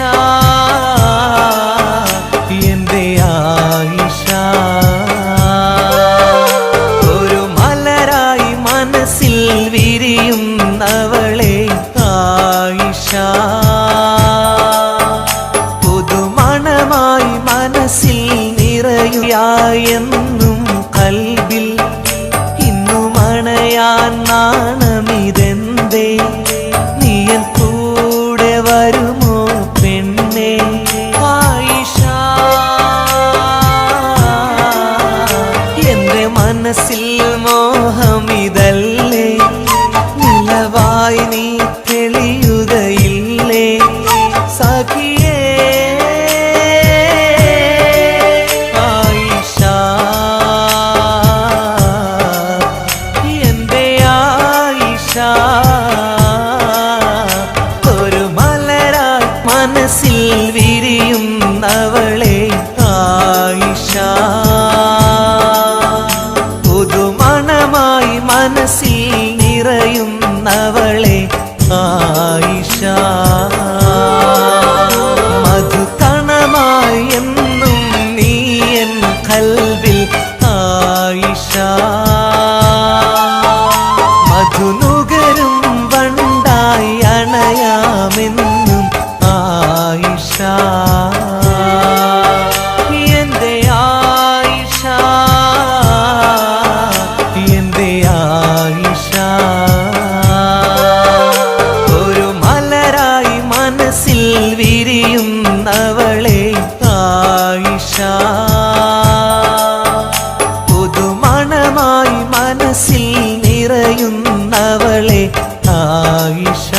എന്റെ ആയിഷ ഒരു മലരായി മനസ്സിൽ വിരിയുന്നവളെ, ആയിഷ പുതുമണമായി മനസ്സിൽ നിറയുകയെന്നും കൽബിൽ. ഇന്നു മണയാൻ നാണമിതെന്തേ, നീയൻ കൂടെ വരുമോ പെണ്ണേ. ആയിഷ എന്റെ മനസ്സിൽ മോഹമിതല്ലേ, നിലവായി നീ തെളിയുകയില്ലേ സഖിയേ. ആയിഷ എന്റെ ആയിഷ ഒരു മലരായി മനസ്സിൽ വിരിയുന്നവളെ, ആയിഷ പുതുമണമായി മനസ്സിൽ നിറയുന്നവളെ, ആയിഷ മധുകണമായി എന്നും നീയൻ കൽവിൽ. ആയിഷ മധുനുകരും വണ്ടായി അണയാമെന്നും. ആയിഷ എന്റെ ആയിഷ, എന്റെ ആയിഷ. അവളെ ആയിഷ.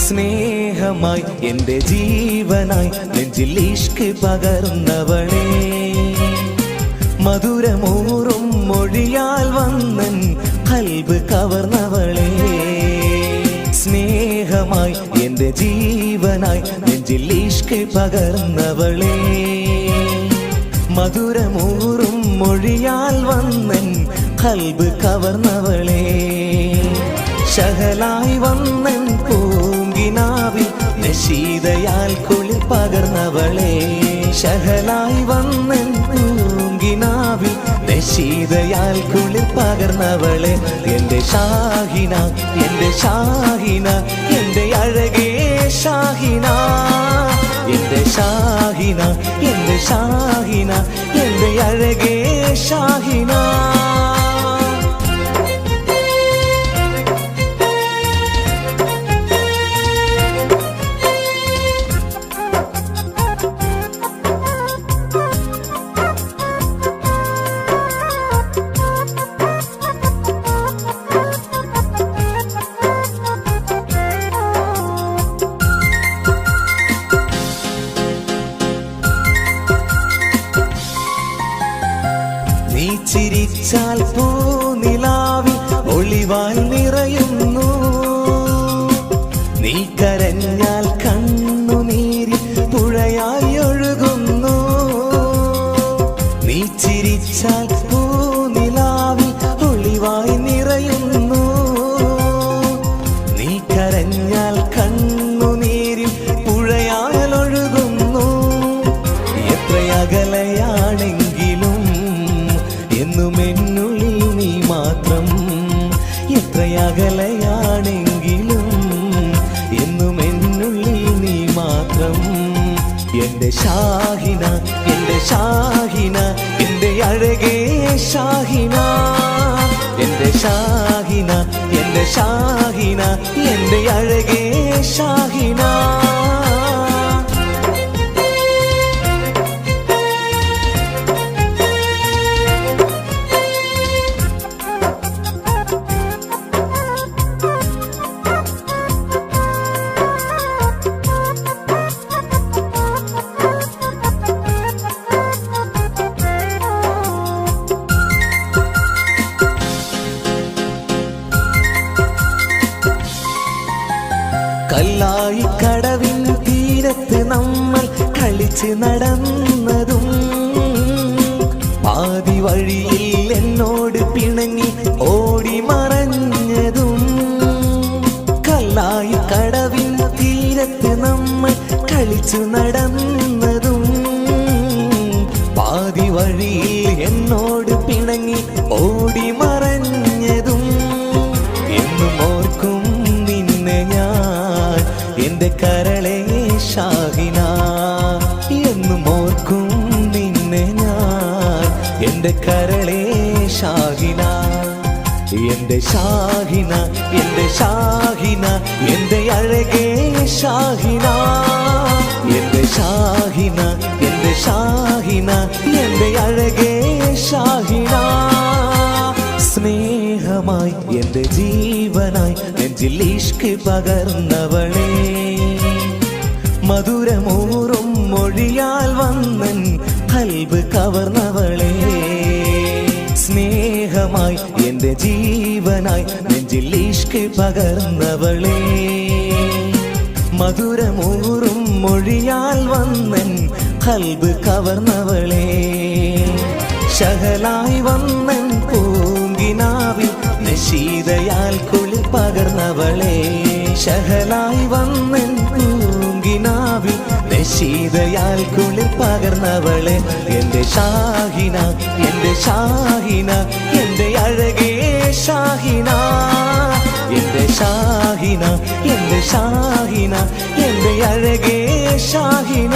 സ്നേഹമായി എൻ്റെ ജീവനായി നെഞ്ചിൽ ഇഷ്ക് പകർന്നവളെ, മധുരമൂറും മൊഴിയാൽ വന്നൻ ഖൽബ് കവർന്നവളെ. സ്നേഹമായി എൻ്റെ ജീവനായി നെഞ്ചിൽ ഇഷ്ക് പകർന്നവളെ, മധുരമൂറും മൊഴിയാൽ വന്നൻ ഖൽബ് കവർന്നവളെ. ശഹലായി വന്നൻ പൂങ്കിനാവിൽ നശീതയാൽ കുളിർ പകർന്നവളെ, ശഹലായി വന്നൻ പൂങ്കിനാവിൽ നശീതയാൽ കുളിർ പകർന്നവളെ. എൻ്റെ ഷാഹിന, എൻ്റെ ഷാഹിന, എൻ്റെ അഴകേ ഷാഹിന, എൻ്റെ ഷാഹിന, എൻ്റെ ഷാഹിന, എൻ്റെ അഴകേ ഷാഹിന. നീ ചിരിച്ചാൽ പൂനിലാവിൽ ഒളിവാൽ നിറയുന്നു, നീ കരഞ്ഞാൽ കണ്ണുനീരിൽ പുഴയായി ഒഴുകുന്നു. നീ ചിരിച്ചാൽ പൂനിലാവിൽ ഒളിവായി നിറയുന്നു, നീ കരഞ്ഞാൽ കണ്ണുനീരിൽ പുഴയാൽ ഒഴുകുന്നു. എത്രയകലയാണെങ്കിലും എന്നും എന്നുള്ളിൽ നീ മാത്രം, എത്രയകലയാണെങ്കിലും എന്നും എന്നുള്ളിൽ നീ മാത്രം. എൻ്റെ ഷാഹിന, എൻ്റെ ഷാഹിന, എൻ്റെ അഴകേ ഷാഹിന, എൻ്റെ ഷാഹിന, എൻ്റെ ഷാഹിന, എൻ്റെ അഴകേ ഷാഹിന. കല്ലായി കടവിൻ തീരത്ത് നമ്മൾ കളിച്ച് നടന്നതും, പാതി വഴിയിൽ എന്നോട് പിണങ്ങി ഓടി മറഞ്ഞതും. കല്ലായി കടവിൻ തീരത്ത് നമ്മൾ കളിച്ചു നടന്നതും, പാതി വഴിയിൽ എന്നോട് പിണങ്ങി ഓടി മറഞ്ഞതും. എന്നും ഓർക്കും നിന്നെ ഞാൻ എൻ്റെ കരളേ ഷാഹിന, എന്നും ഓർക്കും നിന്നെ ഞാൻ എൻ്റെ കരളേ ഷാഹിന. എൻ്റെ ഷാഹിന, എൻ്റെ ഷാഹിന, എൻ്റെ അഴകേ ഷാഹിന, എൻ്റെ ഷാഹിന, എൻ്റെ ഷാഹിന, എൻ്റെ അഴകേ ഷാഹിന. സ്നേഹമായി എൻ്റെ ജീവനായി നെഞ്ചിൽ ഇഷ്ക് പകർന്നവളെ, മധുരമൂറും മൊഴിയാൽ വന്നൻ ഖൽബ് കവർന്നവളെ. സ്നേഹമായി എൻ്റെ ജീവനായി നെഞ്ചിൽ ഇഷ്ക് പകർന്നവളെ, മധുരമൂറും മൊഴിയാൽ വന്നൻ ഖൽബ് കവർന്നവളെ. ശഹലായി വന്നൻ പൂങ്കിനാവിൽ നശീതയാൽ കുളിർ പകർന്നവളെ, ശഹലായി വന്നൻ പൂങ്കിനാവിൽ നശീതയാൽ കുളിർ പകർന്നവളെ. എൻ്റെ ഷാഹിന, എൻ്റെ എന്റെ ഷാഹിന എന്റെ അഴകേ ഷാഹിന എന്റെ ഷാഹിന എന്റെ ഷാഹിന എന്റെ അഴകേ ഷാഹിന